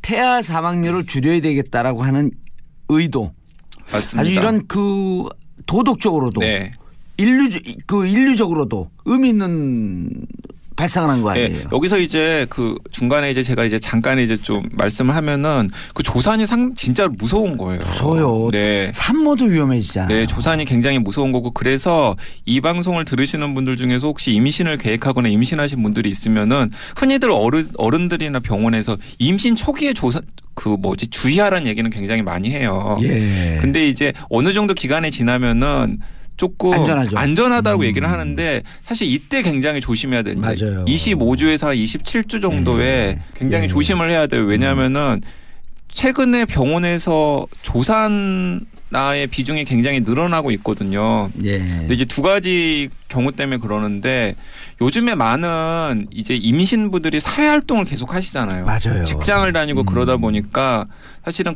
태아 사망률을 줄여야 되겠다라고 하는 의도. 맞습니다. 아주 이런 그 도덕적으로도 인류적으로도 의미 있는 발상을 한 거 아니에요. 여기서 이제 그 중간에 이제 제가 이제 잠깐 이제 좀 말씀을 하면은 그 조산이 진짜 무서운 거예요. 무서워요. 산모도 위험해지잖아요. 네, 조산이 굉장히 무서운 거고 그래서 이 방송을 들으시는 분들 중에서 혹시 임신을 계획하거나 임신하신 분들이 있으면은 흔히들 어른들이나 병원에서 임신 초기에 주의하라는 얘기는 굉장히 많이 해요. 근데 이제 어느 정도 기간이 지나면은 조금 안전하다고 얘기를 하는데 사실 이때 굉장히 조심해야 됩니다. 맞아요. 25주에서 27주 정도에 굉장히 조심을 해야 돼요. 왜냐하면은 최근에 병원에서 조산나의 비중이 굉장히 늘어나고 있거든요. 근데 이제 두 가지 경우 때문에 그러는데 요즘에 많은 이제 임신부들이 사회활동을 계속 하시잖아요. 맞아요. 직장을 다니고 그러다 보니까 사실은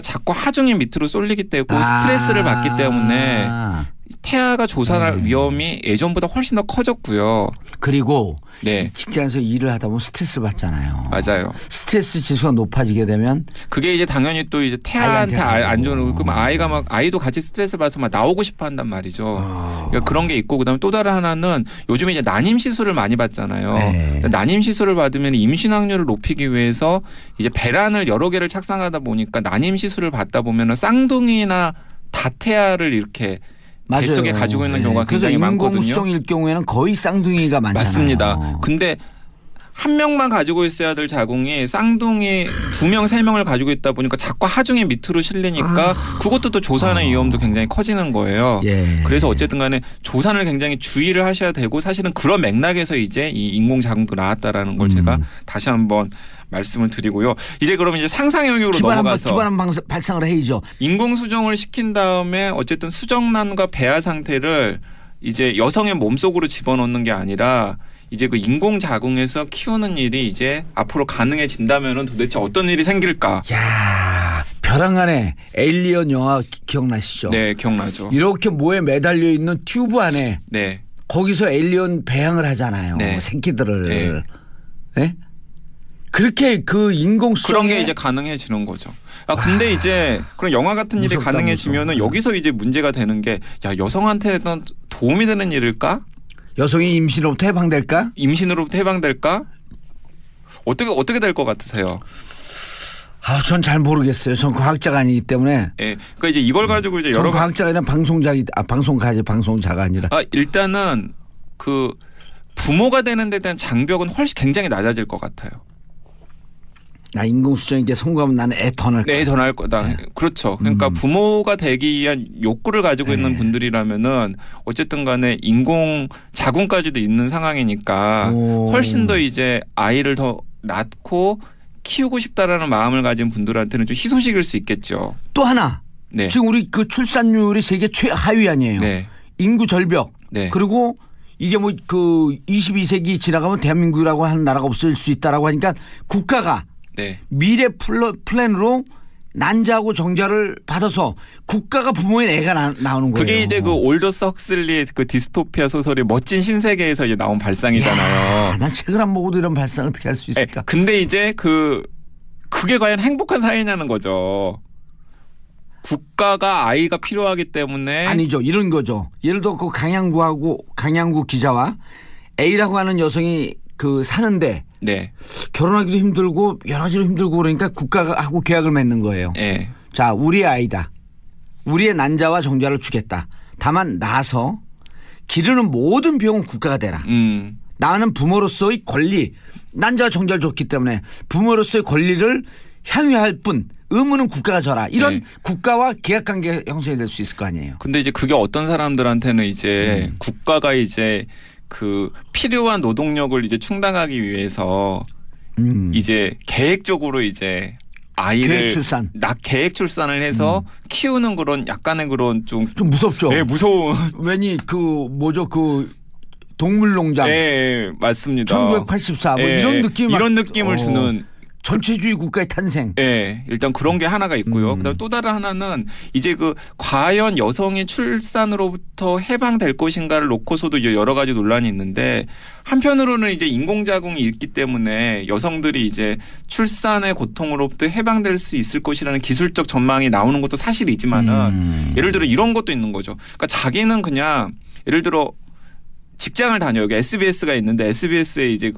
자꾸 하중이 밑으로 쏠리기 때문에 스트레스를 받기 때문에 태아가 조산할 위험이 예전보다 훨씬 더 커졌고요. 그리고 직장에서 일을 하다 보면 스트레스 받잖아요. 맞아요. 스트레스 지수가 높아지게 되면 그게 이제 당연히 또 이제 태아한테 안 좋은 그럼 아이도 같이 스트레스 받아서 막 나오고 싶어 한단 말이죠. 그러니까 그런 게 있고 그다음에 또 다른 하나는 요즘에 이제 난임 시술을 많이 받잖아요. 난임 시술을 받으면 임신 확률을 높이기 위해서 이제 배란을 여러 개를 착상하다 보니까 난임 시술을 받다 보면은 쌍둥이나 다태아를 이렇게 뱃속에 가지고 있는 경우가 굉장히 많거든요. 인공수정일 경우에는 거의 쌍둥이가 많잖아요. 맞습니다. 근데 한 명만 가지고 있어야 될 자궁이 쌍둥이 2명, 3명을 가지고 있다 보니까 자꾸 하중이 밑으로 실리니까 그것도 또 조산의 위험도 굉장히 커지는 거예요. 그래서 어쨌든 간에 조산을 굉장히 주의를 하셔야 되고 사실은 그런 맥락에서 이제 이 인공자궁도 나왔다라는 걸 제가 다시 한번 말씀을 드리고요. 이제 그럼 이제 상상 영역으로 넘어가서 기반한 발상을 해야죠. 인공 수정을 시킨 다음에 어쨌든 수정란과 배아 상태를 이제 여성의 몸속으로 집어넣는 게 아니라 이제 그 인공 자궁에서 키우는 일이 이제 앞으로 가능해진다면은 도대체 어떤 일이 생길까? 야, 벼랑 안에 에일리언 영화 기억나시죠? 네, 기억나죠. 이렇게 모에 매달려 있는 튜브 안에 거기서 에일리언 배양을 하잖아요. 새끼들을. 그렇게 그 인공수정 그런 게 이제 가능해지는 거죠. 근데 이제 그런 영화 같은 일이 가능해지면은 여기서 이제 문제가 되는 게 여성한테는 도움이 되는 일일까? 여성이 임신으로부터 해방될까? 임신으로부터 해방될까? 어떻게 될 것 같으세요? 전 잘 모르겠어요. 전 과학자가 아니기 때문에. 예. 그러니까 이제 이걸 가지고 이제 여러 과학자가 아니라 방송자가 아니라. 일단은 그 부모가 되는 데 대한 장벽은 훨씬 굉장히 낮아질 것 같아요. 인공수정에게 성공하면 나는 애 더 낳을 거다. 애 더 낳을 거다. 네. 그렇죠. 그러니까 부모가 되기 위한 욕구를 가지고 있는 분들이라면은 어쨌든 간에 인공 자궁까지도 있는 상황이니까 훨씬 더 이제 아이를 더 낳고 키우고 싶다라는 마음을 가진 분들한테는 좀 희소식일 수 있겠죠. 또 하나. 네. 지금 우리 그 출산율이 세계 최하위 아니에요. 네. 인구 절벽. 네. 그리고 이게 뭐 그 22세기 지나가면 대한민국이라고 하는 나라가 없을 수 있다라고 하니까 국가가 네. 미래 플랜으로 난자하고 정자를 받아서 국가가 부모인 애가 나오는 거예요. 그게 이제 그 올더스 헉슬리의 그 디스토피아 소설의 멋진 신세계에서 이제 나온 발상이잖아요. 난 책을 안 보고도 이런 발상 어떻게 할 수 있을까? 근데 이제 그게 과연 행복한 사회냐는 거죠. 국가가 아이가 필요하기 때문에 아니죠. 이런 거죠. 예를 들어 그 강양구 기자와 A라고 하는 여성이 사는데 네. 결혼하기도 힘들고 여러 가지로 힘들고 그러니까 국가가 하고 계약을 맺는 거예요. 네. 자, 우리의 아이다. 우리의 난자와 정자를 주겠다. 다만 나서 기르는 모든 비용은 국가가 대라. 나는 부모로서의 권리, 난자와 정자를 줬기 때문에 부모로서의 권리를 향유할 뿐 의무는 국가가 져라. 이런 네. 국가와 계약관계 형성이 될 수 있을 거 아니에요. 근데 이제 그게 어떤 사람들한테는 이제 국가가 이제 그 필요한 노동력을 이제 충당하기 위해서 이제 계획적으로 이제 아이를 계획 출산을 해서 키우는 그런 약간의 그런 좀 무섭죠. 네, 무서운. 왠지 동물농장. 네, 맞습니다. 1984 뭐 이런 느낌 이런 느낌을 주는. 전체주의 국가의 탄생. 네, 일단 그런 게 하나가 있고요. 그다음 또 다른 하나는 이제 과연 여성이 출산으로부터 해방될 것인가를 놓고서도 여러 가지 논란이 있는데 한편으로는 이제 인공자궁이 있기 때문에 여성들이 이제 출산의 고통으로부터 해방될 수 있을 것이라는 기술적 전망이 나오는 것도 사실이지만은 예를 들어 이런 것도 있는 거죠. 그러니까 자기는 그냥 예를 들어 직장을 다녀요. 여기 SBS가 있는데 SBS에 이제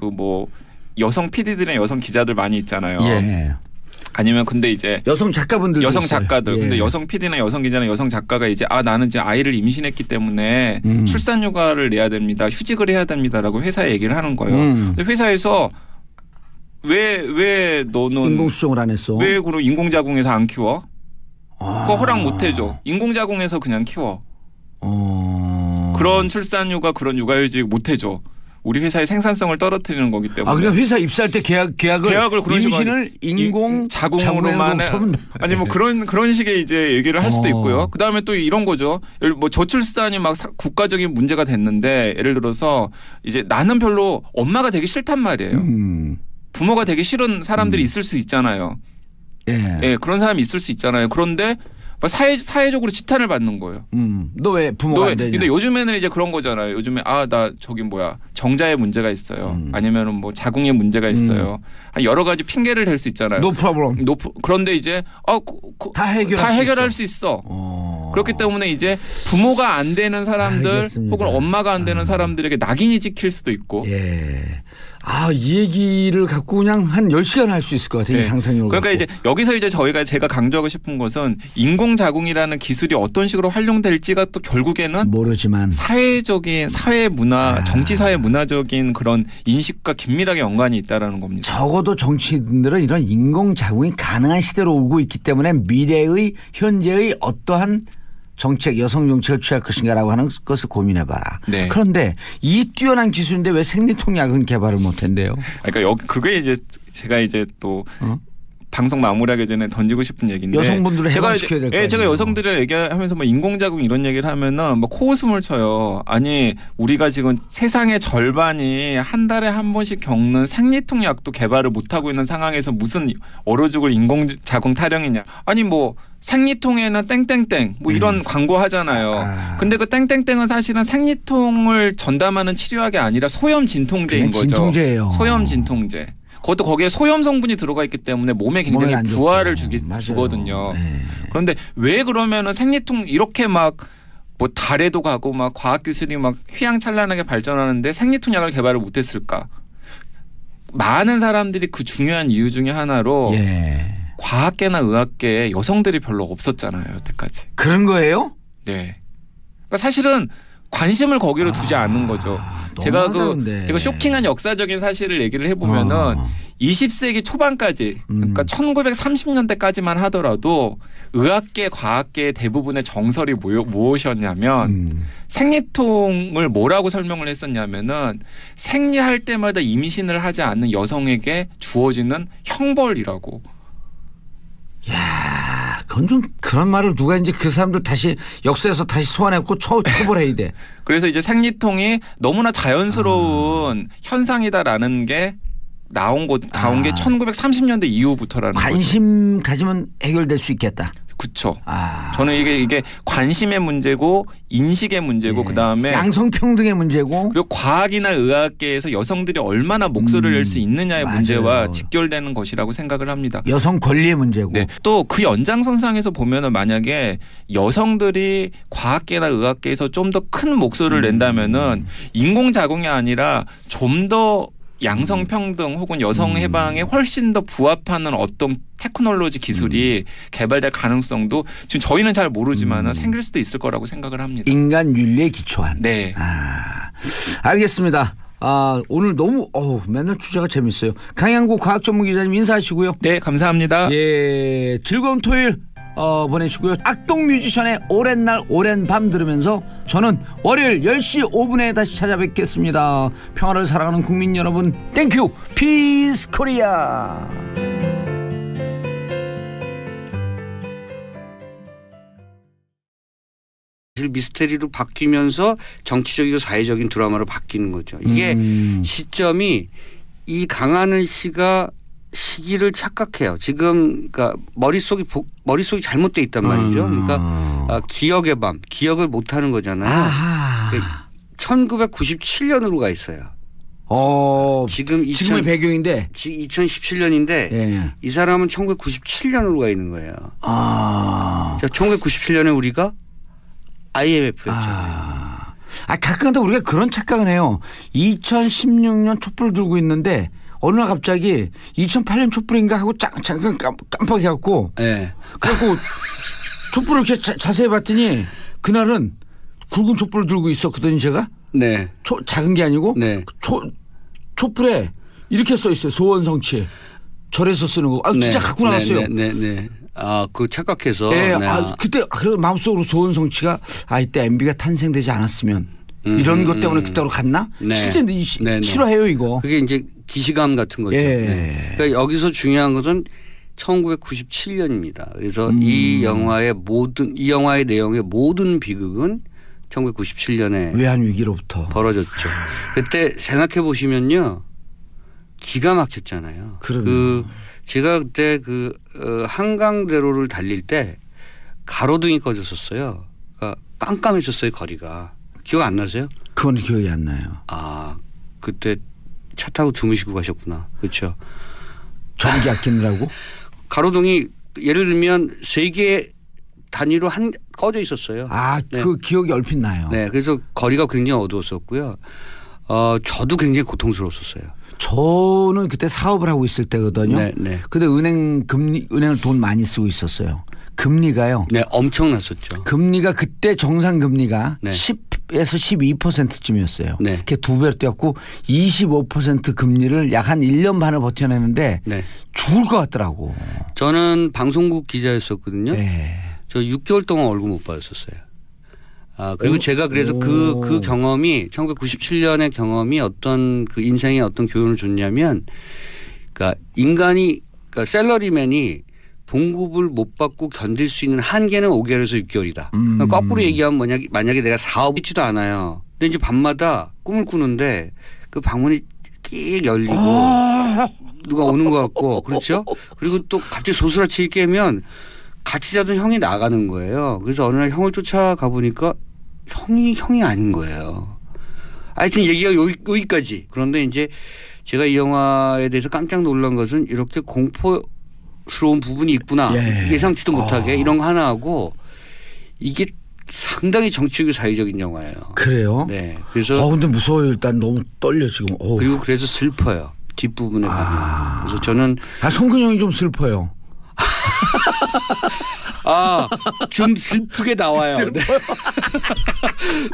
여성 PD들이나 여성 기자들 많이 있잖아요. 예. 아니면 근데 이제 여성 작가분들 여성 작가들. 예. 근데 여성 PD나 여성 기자나 여성 작가가 이제 나는 이제 아이를 임신했기 때문에 출산 휴가를 내야 됩니다. 휴직을 해야 됩니다라고 회사에 얘기를 하는 거예요. 근데 회사에서 왜 너는 인공수정을 안 했어? 왜 그럼 인공자궁에서 안 키워? 그거 허락 못 해줘. 인공자궁에서 그냥 키워. 그런 출산 휴가 그런 육아휴직 못 해줘. 우리 회사의 생산성을 떨어뜨리는 거기 때문에. 그러니까 회사 입사할 때 계약을 그런 임신을 인공 자궁으로만 아니 그런 식의 이제 얘기를 할 수도 있고요. 그다음에 또 이런 거죠. 저출산이 막 국가적인 문제가 됐는데 예를 들어서 이제 나는 별로 엄마가 되기 싫단 말이에요. 부모가 되기 싫은 사람들이 있을 수 있잖아요. 예, 그런 사람이 있을 수 있잖아요. 그런데 사회적으로 지탄을 받는 거예요. 너 왜 부모가 안 되냐? 근데 요즘에는 이제 그런 거잖아요. 요즘에 나 정자에 문제가 있어요. 아니면은 자궁에 문제가 있어요. 여러 가지 핑계를 댈 수 있잖아요. No problem. 그런데 이제 다 해결할 수 있어. 그렇기 때문에 이제 부모가 안 되는 사람들 알겠습니다. 혹은 엄마가 안 되는 사람들에게 낙인이 찍힐 수도 있고. 예. 이 얘기를 갖고 그냥 한 10시간 할 수 있을 것 같아요. 네. 상상력으로. 그러니까 이제 여기서 이제 제가 강조하고 싶은 것은 인공자궁이라는 기술이 어떤 식으로 활용될지가 또 결국에는 모르지만 사회 문화, 정치 사회 문화적인 그런 인식과 긴밀하게 연관이 있다라는 겁니다. 적어도 정치인들은 이런 인공자궁이 가능한 시대로 오고 있기 때문에 미래의 현재의 어떠한 정책, 여성 정책을 취할 것인가라고 하는 것을 고민해봐라. 네. 그런데 이 뛰어난 기술인데 왜 생리통약은 개발을 못한대요? 그러니까 그게 이제 제가 이제 또 방송 마무리하기 전에 던지고 싶은 얘기인데 여성분들을 해방시켜야 될 거예요. 제가 여성들을 얘기하면서 인공자궁 이런 얘기를 하면은 코웃음을 쳐요. 아니 우리가 지금 세상의 절반이 한 달에 한 번씩 겪는 생리통약도 개발을 못하고 있는 상황에서 무슨 얼어 죽을 인공자궁 타령이냐. 아니 생리통에는 땡땡땡 이런 광고 하잖아요. 근데 그 땡땡땡은 사실은 생리통을 전담하는 치료약이 아니라 소염 진통제인 거죠. 진통제예요. 소염 진통제. 그것도 거기에 소염 성분이 들어가 있기 때문에 몸에 굉장히 부하를 주거든요. 네. 그런데 왜 그러면은 생리통 이렇게 막 뭐 달에도 가고 막 과학 기술이 막 휘황찬란하게 발전하는데 생리통 약을 개발을 못했을까? 많은 사람들이 그 중요한 이유 중에 하나로 과학계나 의학계에 여성들이 별로 없었잖아요, 여태까지. 그런 거예요? 네. 그러니까 사실은 관심을 거기로 두지 않는 거죠. 제가 쇼킹한 역사적인 사실을 얘기를 해보면은 20세기 초반까지 그러니까 1930년대까지만 하더라도 의학계, 과학계 대부분의 정설이 무엇이었냐면 생리통을 뭐라고 설명을 했었냐면은 생리할 때마다 임신을 하지 않는 여성에게 주어지는 형벌이라고. 야, 그건 좀 그런 말을 누가 이제 그 사람들 다시 역사에서 다시 소환해갖고 처벌해야 돼. 그래서 이제 생리통이 너무나 자연스러운 현상이다라는 게 나온 게 1930년대 이후부터라는 거죠. 관심 가지면 해결될 수 있겠다. 그렇죠. 저는 이게 관심의 문제고 인식의 문제고 그다음에 양성평등의 문제고 그리고 과학이나 의학계에서 여성들이 얼마나 목소리를 낼 수 있느냐의 문제와 직결되는 것이라고 생각을 합니다. 여성 권리의 문제고. 네. 또 그 연장선상에서 보면은 만약에 여성들이 과학계나 의학계에서 좀 더 큰 목소리를 낸다면은 인공자궁이 아니라 좀 더 양성평등 혹은 여성 해방에 훨씬 더 부합하는 어떤 테크놀로지 기술이 개발될 가능성도 지금 저희는 잘 모르지만 생길 수도 있을 거라고 생각을 합니다. 인간 윤리에 기초한. 네. 알겠습니다. 오늘 너무 맨날 주제가 재밌어요. 강양구 과학전문기자님 인사하시고요. 네, 감사합니다. 예, 즐거운 토요일 보내시고요. 악동 뮤지션의 오랜 날 오랜 밤 들으면서 저는 월요일 10시 5분에 다시 찾아뵙겠습니다. 평화를 사랑하는 국민 여러분, 땡큐 피스 코리아. 미스테리로 바뀌면서 정치적이고 사회적인 드라마로 바뀌는 거죠. 이게 시점이 이 강하늘 씨가 시기를 착각해요. 지금 그러니까 머릿속이 잘못돼 있단 말이죠. 그러니까 기억의 밤, 기억을 못하는 거잖아요. 1997년으로 가 있어요. 지금의 배경인데 2017년인데 이 사람은 1997년으로 가 있는 거예요. 1997년에 우리가 IMF였잖아요. 가끔가다 우리가 그런 착각을 해요. 2016년 촛불을 들고 있는데 어느 날 갑자기 2008년 촛불인가 하고 잠깐 깜빡해갖고 그래갖고 촛불을 이렇게 자세히 봤더니 그날은 굵은 촛불을 들고 있었거든요. 제가 작은 게 아니고 촛불에 이렇게 써 있어요. 소원성취 절에서 쓰는 거. 진짜 갖고 나왔어요. 그 착각해서. 그때 마음속으로 소원성취가 이때 MB가 탄생되지 않았으면 이런 것 때문에 그때로 갔나? 실제 싫어해요 이거. 그게 이제 기시감 같은 거죠. 그러니까 여기서 중요한 것은 1997년입니다. 그래서 이 영화의 내용의 모든 비극은 1997년에 외환 위기로부터 벌어졌죠. 그때 생각해 보시면요, 기가 막혔잖아요. 제가 그때 한강대로를 달릴 때 가로등이 꺼졌었어요. 그러니까 깜깜해졌어요, 거리가. 기억 안 나세요? 그건 기억이 안 나요. 그때 차 타고 주무시고 가셨구나. 그렇죠. 전기 아끼느라고? 가로등이 예를 들면 3개 단위로 꺼져 있었어요. 그 기억이 얼핏 나요. 네, 그래서 거리가 굉장히 어두웠었고요. 저도 굉장히 고통스러웠었어요. 저는 그때 사업을 하고 있을 때거든요. 근데 은행을 돈 많이 쓰고 있었어요. 금리가요. 엄청났었죠. 금리가 그때 정상 금리가 10에서 12%쯤이었어요. 그게 2배로 뛰었고 25% 금리를 약 한 1년 반을 버텨내는데 죽을 것 같더라고. 저는 방송국 기자였었거든요. 저 6개월 동안 월급 못 받았었어요. 그리고 제가 그래서 그 경험이 1997년의 경험이 어떤 그 인생에 어떤 교훈을 줬냐면, 그러니까 그러니까 셀러리맨이 봉급을 못 받고 견딜 수 있는 한계는 5개월에서 6개월이다. 그러니까 거꾸로 얘기하면 만약에 내가 사업이 있지도 않아요. 근데 이제 밤마다 꿈을 꾸는데 그 방문이 끼익 열리고 누가 오는 것 같고, 그렇죠? 그리고 또 갑자기 소스라치게 깨면 같이 자던 형이 나가는 거예요. 그래서 어느 날 형을 쫓아가 보니까 형이 아닌 거예요. 하여튼 얘기가 여기까지. 그런데 이제 제가 이 영화에 대해서 깜짝 놀란 것은 이렇게 공포스러운 부분이 있구나. 예상치도 못하게 이런 거 하나 하고 이게 상당히 정치적이고 사회적인 영화예요. 그래요? 네. 그래서 근데 무서워요. 일단 너무 떨려 지금. 그리고 그래서 슬퍼요. 뒷부분에 가면. 그래서 저는 성근형이 좀 슬퍼요. 좀 슬프게 나와요. 네.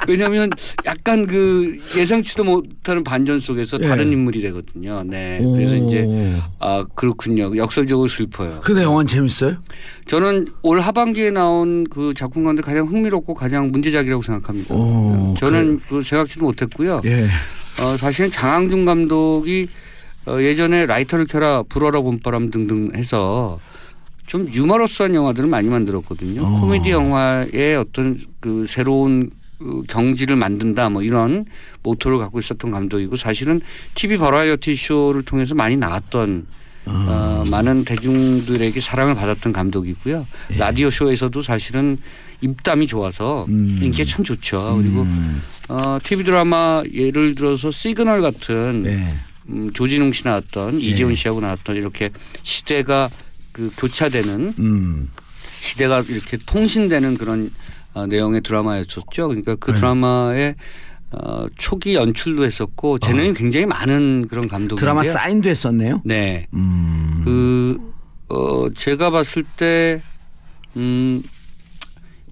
왜냐하면 약간 그 예상치도 못하는 반전 속에서 다른 인물이 되거든요. 네. 그래서 이제 그렇군요. 역설적으로 슬퍼요. 근데 영화는 재밌어요? 저는 올 하반기에 나온 그 작품 가운데 가장 흥미롭고 가장 문제작이라고 생각합니다. 저는 그 생각지도 못했고요. 사실은 장항준 감독이 예전에 라이터를 켜라, 불어라 봄바람 등등 해서 좀 유머러스한 영화들을 많이 만들었거든요. 코미디 영화의 어떤 그 새로운 경지를 만든다 뭐 이런 모토를 갖고 있었던 감독이고 사실은 TV 버라이어티 쇼를 통해서 많이 나왔던 많은 대중들에게 사랑을 받았던 감독이고요. 라디오 쇼에서도 사실은 입담이 좋아서 인기가 참 좋죠. 그리고 TV 드라마 예를 들어서 시그널 같은 조진웅 씨 나왔던 이재훈 씨하고 나왔던 이렇게 시대가 그 교차되는 시대가 이렇게 통신되는 그런 내용의 드라마였었죠. 그러니까 그 드라마의 초기 연출도 했었고 재능이 굉장히 많은 그런 감독인데요. 드라마 사인도 했었네요. 네. 제가 봤을 때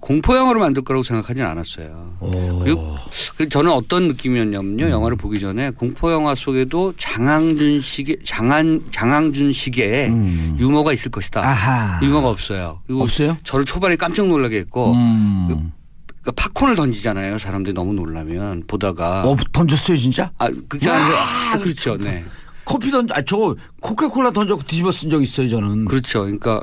공포 영화를 만들 거라고 생각하진 않았어요. 그리고 저는 어떤 느낌이었냐면요. 영화를 보기 전에 공포 영화 속에도 장항준식의 유머가 있을 것이다. 유머가 없어요. 그리고 없어요? 저를 초반에 깜짝 놀라게 했고 그러니까 팝콘을 던지잖아요. 사람들이 너무 놀라면 보다가. 던졌어요 진짜? 그렇죠. 네. 커피 저 코카콜라 던져서 뒤집어 쓴 적 있어요 저는. 그렇죠. 그러니까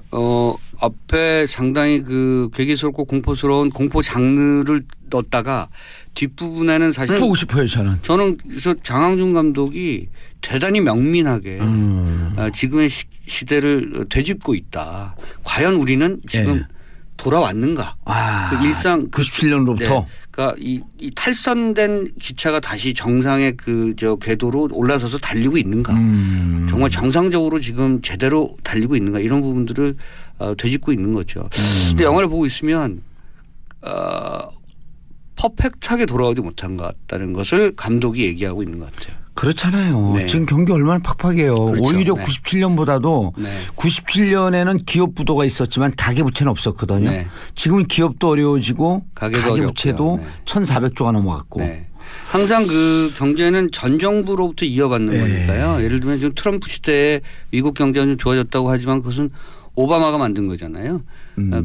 앞에 상당히 그 괴기스럽고 공포스러운 공포 장르를 넣었다가 뒷부분에는 사실 보고 싶어요 저는. 저는 그래서 장항준 감독이 대단히 명민하게 지금의 시대를 되짚고 있다. 과연 우리는 지금 돌아왔는가? 그 일상 97년로부터. 그러니까 이 탈선된 기차가 다시 정상의 그 궤도로 올라서서 달리고 있는가? 정말 정상적으로 지금 제대로 달리고 있는가? 이런 부분들을 되짚고 있는 거죠. 근데 영화를 보고 있으면 퍼펙트하게 돌아오지 못한 것 같다는 것을 감독이 얘기하고 있는 것 같아요. 그렇잖아요. 네. 지금 경기 얼마나 팍팍해요. 그렇죠. 오히려 97년보다도 97년에는 기업 부도가 있었지만 가계부채는 없었거든요. 지금은 기업도 어려워지고 가계부채도 1,400조가 넘어갔고. 항상 그 경제는 전 정부로부터 이어받는 거니까요. 예를 들면 지금 트럼프 시대에 미국 경제가 좀 좋아졌다고 하지만 그것은 오바마가 만든 거잖아요.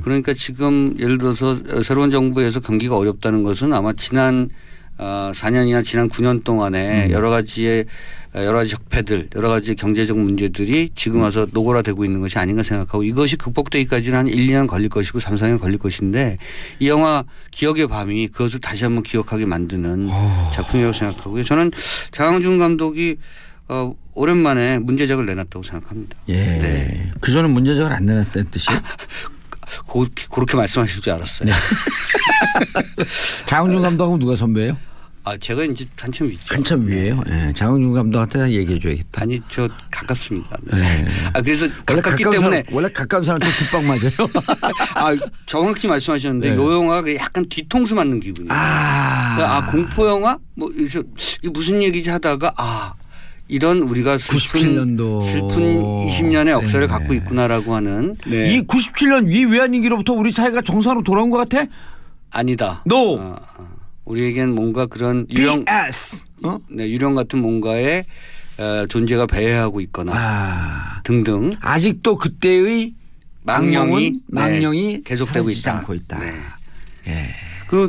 그러니까 지금 예를 들어서 새로운 정부에서 경기가 어렵다는 것은 아마 지난 4년이나 지난 9년 동안에 여러 가지 적폐들 여러 가지 경제적 문제들이 지금 와서 노골화되고 있는 것이 아닌가 생각하고 이것이 극복되기까지는 한 1, 2년 걸릴 것이고 3, 4년 걸릴 것인데 이 영화 기억의 밤이 그것을 다시 한번 기억하게 만드는 작품이라고 생각하고요. 저는 장항준 감독이 오랜만에 문제작을 내놨다고 생각합니다. 네. 그전에 문제작을 안 내놨다는 뜻이요? 그렇게 말씀하실 줄 알았어요. 장항준 감독하고 누가 선배예요? 제가 이제 한참 위죠. 한참 위에요. 장항준 감독한테 얘기해 줘야겠다. 아니 저 가깝습니다. 그래서 가깝기 때문에 원래 가까운 사람한테 뒷박 맞아요. 정확히 말씀하셨는데 이 영화가 약간 뒤통수 맞는 기분이에요. 공포 영화 뭐 그래서 이게 무슨 얘기지 하다가 이런 우리가 슬픈 20년의 역사를 갖고 있구나라고 하는. 이 97년 위안위기로부터 우리 사회가 정상으로 돌아온 것 같아? 아니다. No. 우리에겐 뭔가 그런 유령 같은 뭔가의 존재가 배회하고 있거나 등등. 아직도 그때의 망령이 계속되고 있다. 않고 있다.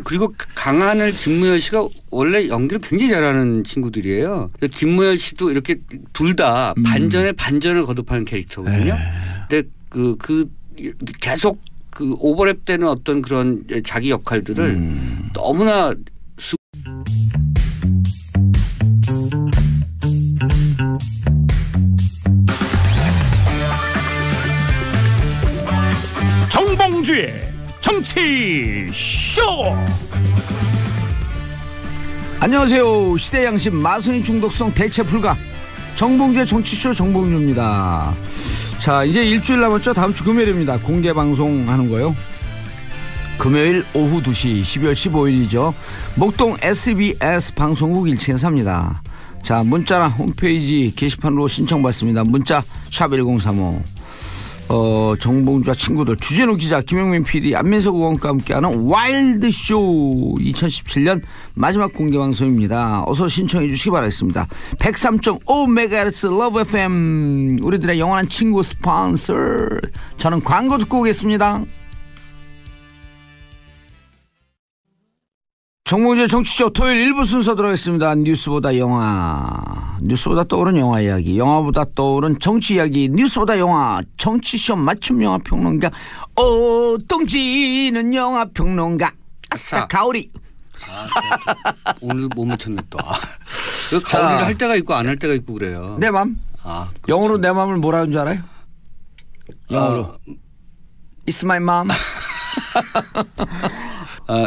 그리고 강하늘, 김무열 씨가 원래 연기를 굉장히 잘하는 친구들이에요. 김무열 씨도 이렇게 둘 다 반전에 반전을 거듭하는 캐릭터거든요. 근데 계속 그 오버랩되는 어떤 그런 자기 역할들을 너무나 정봉주의 정치쇼. 안녕하세요. 시대 양심 마성의 중독성 대체 불가 정봉주의 정치쇼 정봉주입니다. 자, 이제 일주일 남았죠. 다음 주 금요일입니다. 공개 방송하는 거요. 금요일 오후 2시 12월 15일이죠. 목동 SBS 방송국 1층에 삽니다. 자, 문자나 홈페이지 게시판으로 신청받습니다. 문자 샵 1035. 정봉주와 친구들, 주진우 기자, 김영민 PD, 안민석 의원과 함께하는 와일드쇼 2017년 마지막 공개방송입니다. 어서 신청해 주시기 바라겠습니다. 103.5MHz 러브 FM, 우리들의 영원한 친구 스폰서. 저는 광고 듣고 오겠습니다. 정봉주의 정치쇼 토요일 1부 순서 들어가겠습니다. 뉴스보다 영화, 뉴스보다 떠오른 영화 이야기, 영화보다 떠오른 정치 이야기, 뉴스보다 영화, 정치쇼 맞춤 영화 평론가 똥지는 영화 평론가 아싸 가오리. 오늘 못 맞췄네 또. 가오리를 할 때가 있고 안 할 때가 있고 그래요. 내 맘. 영어로 내 맘을 뭐라 하는 줄 알아요? 영어로 It's my mom.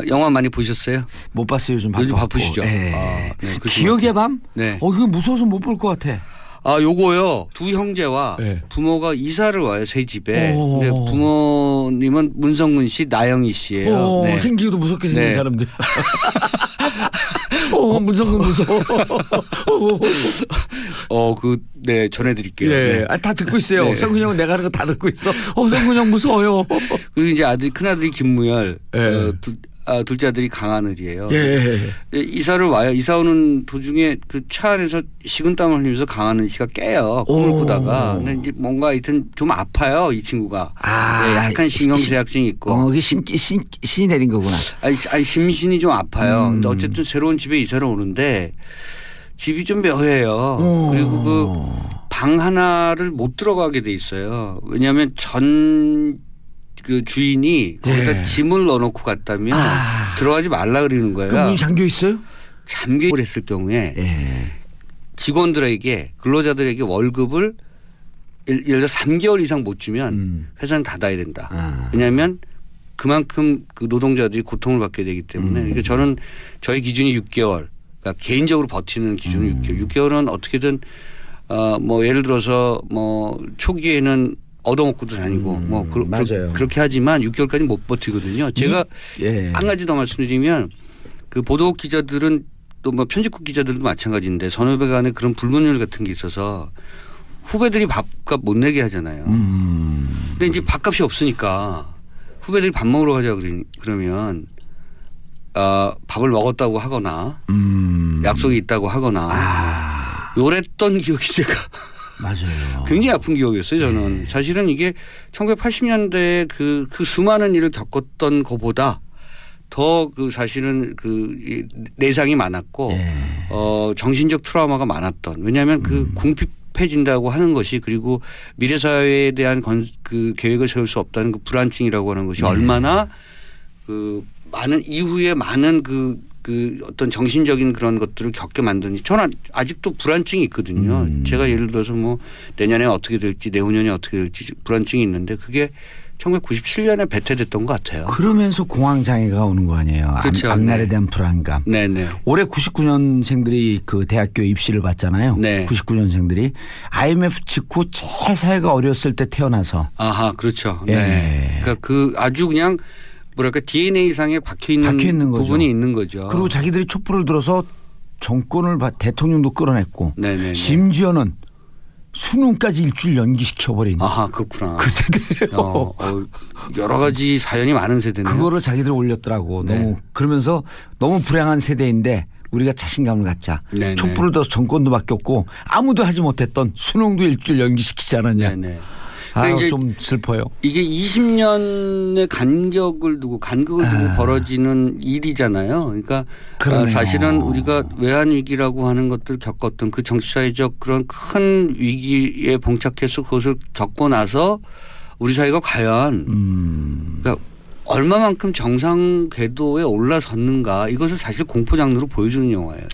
영화 많이 보셨어요? 못 봤어요. 요즘 바쁘시죠? 네. 기억의 밤? 네. 그거 무서워서 못 볼 것 같아. 요거요. 두 형제와 부모가 이사를 와요. 새 집에. 근데 부모님은 문성근 씨, 나영희 씨예요. 네. 생기기도 무섭게 생긴 사람들. 문성근 무서워. 네, 전해드릴게요. 네. 다 듣고 있어요. 네. 성근 형은 내가 하는 거 다 듣고 있어. 성근 형 무서워요. 그리고 이제 큰아들이 김무열, 둘째 아들이 강하늘이에요. 이사를 와요. 이사 오는 도중에 그 차 안에서 식은땀을 흘리면서 강하늘 씨가 깨요. 꿈을 꾸다가. 근데 이제 뭔가 하여튼 좀 아파요. 이 친구가. 약간 신경쇠약증이 있고. 신이 내린 거구나. 아니 심신이 좀 아파요. 근데 어쨌든 새로운 집에 이사를 오는데 집이 좀 묘해요. 그리고 그 방 하나를 못 들어가게 돼 있어요. 왜냐하면 그 주인이 거기다 짐을 넣어놓고 갔다면 들어가지 말라 그러는 거예요. 그럼 문이 잠겨 있어요? 잠겨 있을 경우에 직원들에게, 근로자들에게 월급을 예를 들어 3개월 이상 못 주면 회사는 닫아야 된다. 왜냐하면 그만큼 그 노동자들이 고통을 받게 되기 때문에. 그러니까 저는 저희 기준이 6개월. 그러니까 개인적으로 버티는 기준은 6개월. 6개월은 어떻게든 뭐 예를 들어서 뭐 초기에는 얻어먹고도 다니고 맞아요. 그렇게 하지만 6개월까지 못 버티거든요. 제가 한 가지 더 말씀드리면 그 보도 기자들은 또 뭐 편집국 기자들도 마찬가지인데 선후배 간에 그런 불문율 같은 게 있어서 후배들이 밥값 못 내게 하잖아요. 근데 이제 밥값이 없으니까 후배들이 밥 먹으러 가자 그러면 밥을 먹었다고 하거나 약속이 있다고 하거나 요랬던 기억이 제가 맞아요. 굉장히 아픈 기억이었어요. 저는 사실은 이게 1980년대에 그 수많은 일을 겪었던 것보다 더 그 사실은 그 내상이 많았고 정신적 트라우마가 많았던. 왜냐하면 그 궁핍해진다고 하는 것이, 그리고 미래 사회에 대한 그 계획을 세울 수 없다는 그 불안증이라고 하는 것이 얼마나 그 많은 이후에 많은 그 어떤 정신적인 그런 것들을 겪게 만드니 저는 아직도 불안증이 있거든요. 제가 예를 들어서 뭐 내년에 어떻게 될지 내후년에 어떻게 될지 불안증이 있는데 그게 1997년에 배태됐던 것 같아요. 그러면서 공황장애가 오는 거 아니에요. 그렇죠. 앞날에 대한 불안감. 네네. 올해 99년생들이 그 대학교 입시를 봤잖아요. 99년생들이 IMF 직후 제일 사회가 어려웠을 때 태어나서. 그렇죠. 네. 그러니까 그 아주 그냥 뭐랄까 DNA상에 박혀 있는 부분이 있는 거죠. 그리고 자기들이 촛불을 들어서 정권을 대통령도 끌어냈고 네네네. 심지어는 수능까지 일주일 연기시켜버린. 그렇구나. 그 세대예요. 여러 가지 사연이 많은 세대네요. 그거를 자기들이 올렸더라고. 너무 그러면서 너무 불행한 세대인데 우리가 자신감을 갖자. 촛불을 들어서 정권도 바뀌었고 아무도 하지 못했던 수능도 일주일 연기시키지 않았냐. 이제 좀 슬퍼요. 이게 20년의 간격을 두고 벌어지는 일이잖아요. 그러니까 사실은 우리가 외환 위기라고 하는 것들을 겪었던 그 정치사회적 그런 큰 위기에 봉착해서 그것을 겪고 나서 우리 사회가 과연 그러니까 얼마만큼 정상 궤도에 올라섰는가, 이것을 사실 공포 장르로 보여주는 영화예요.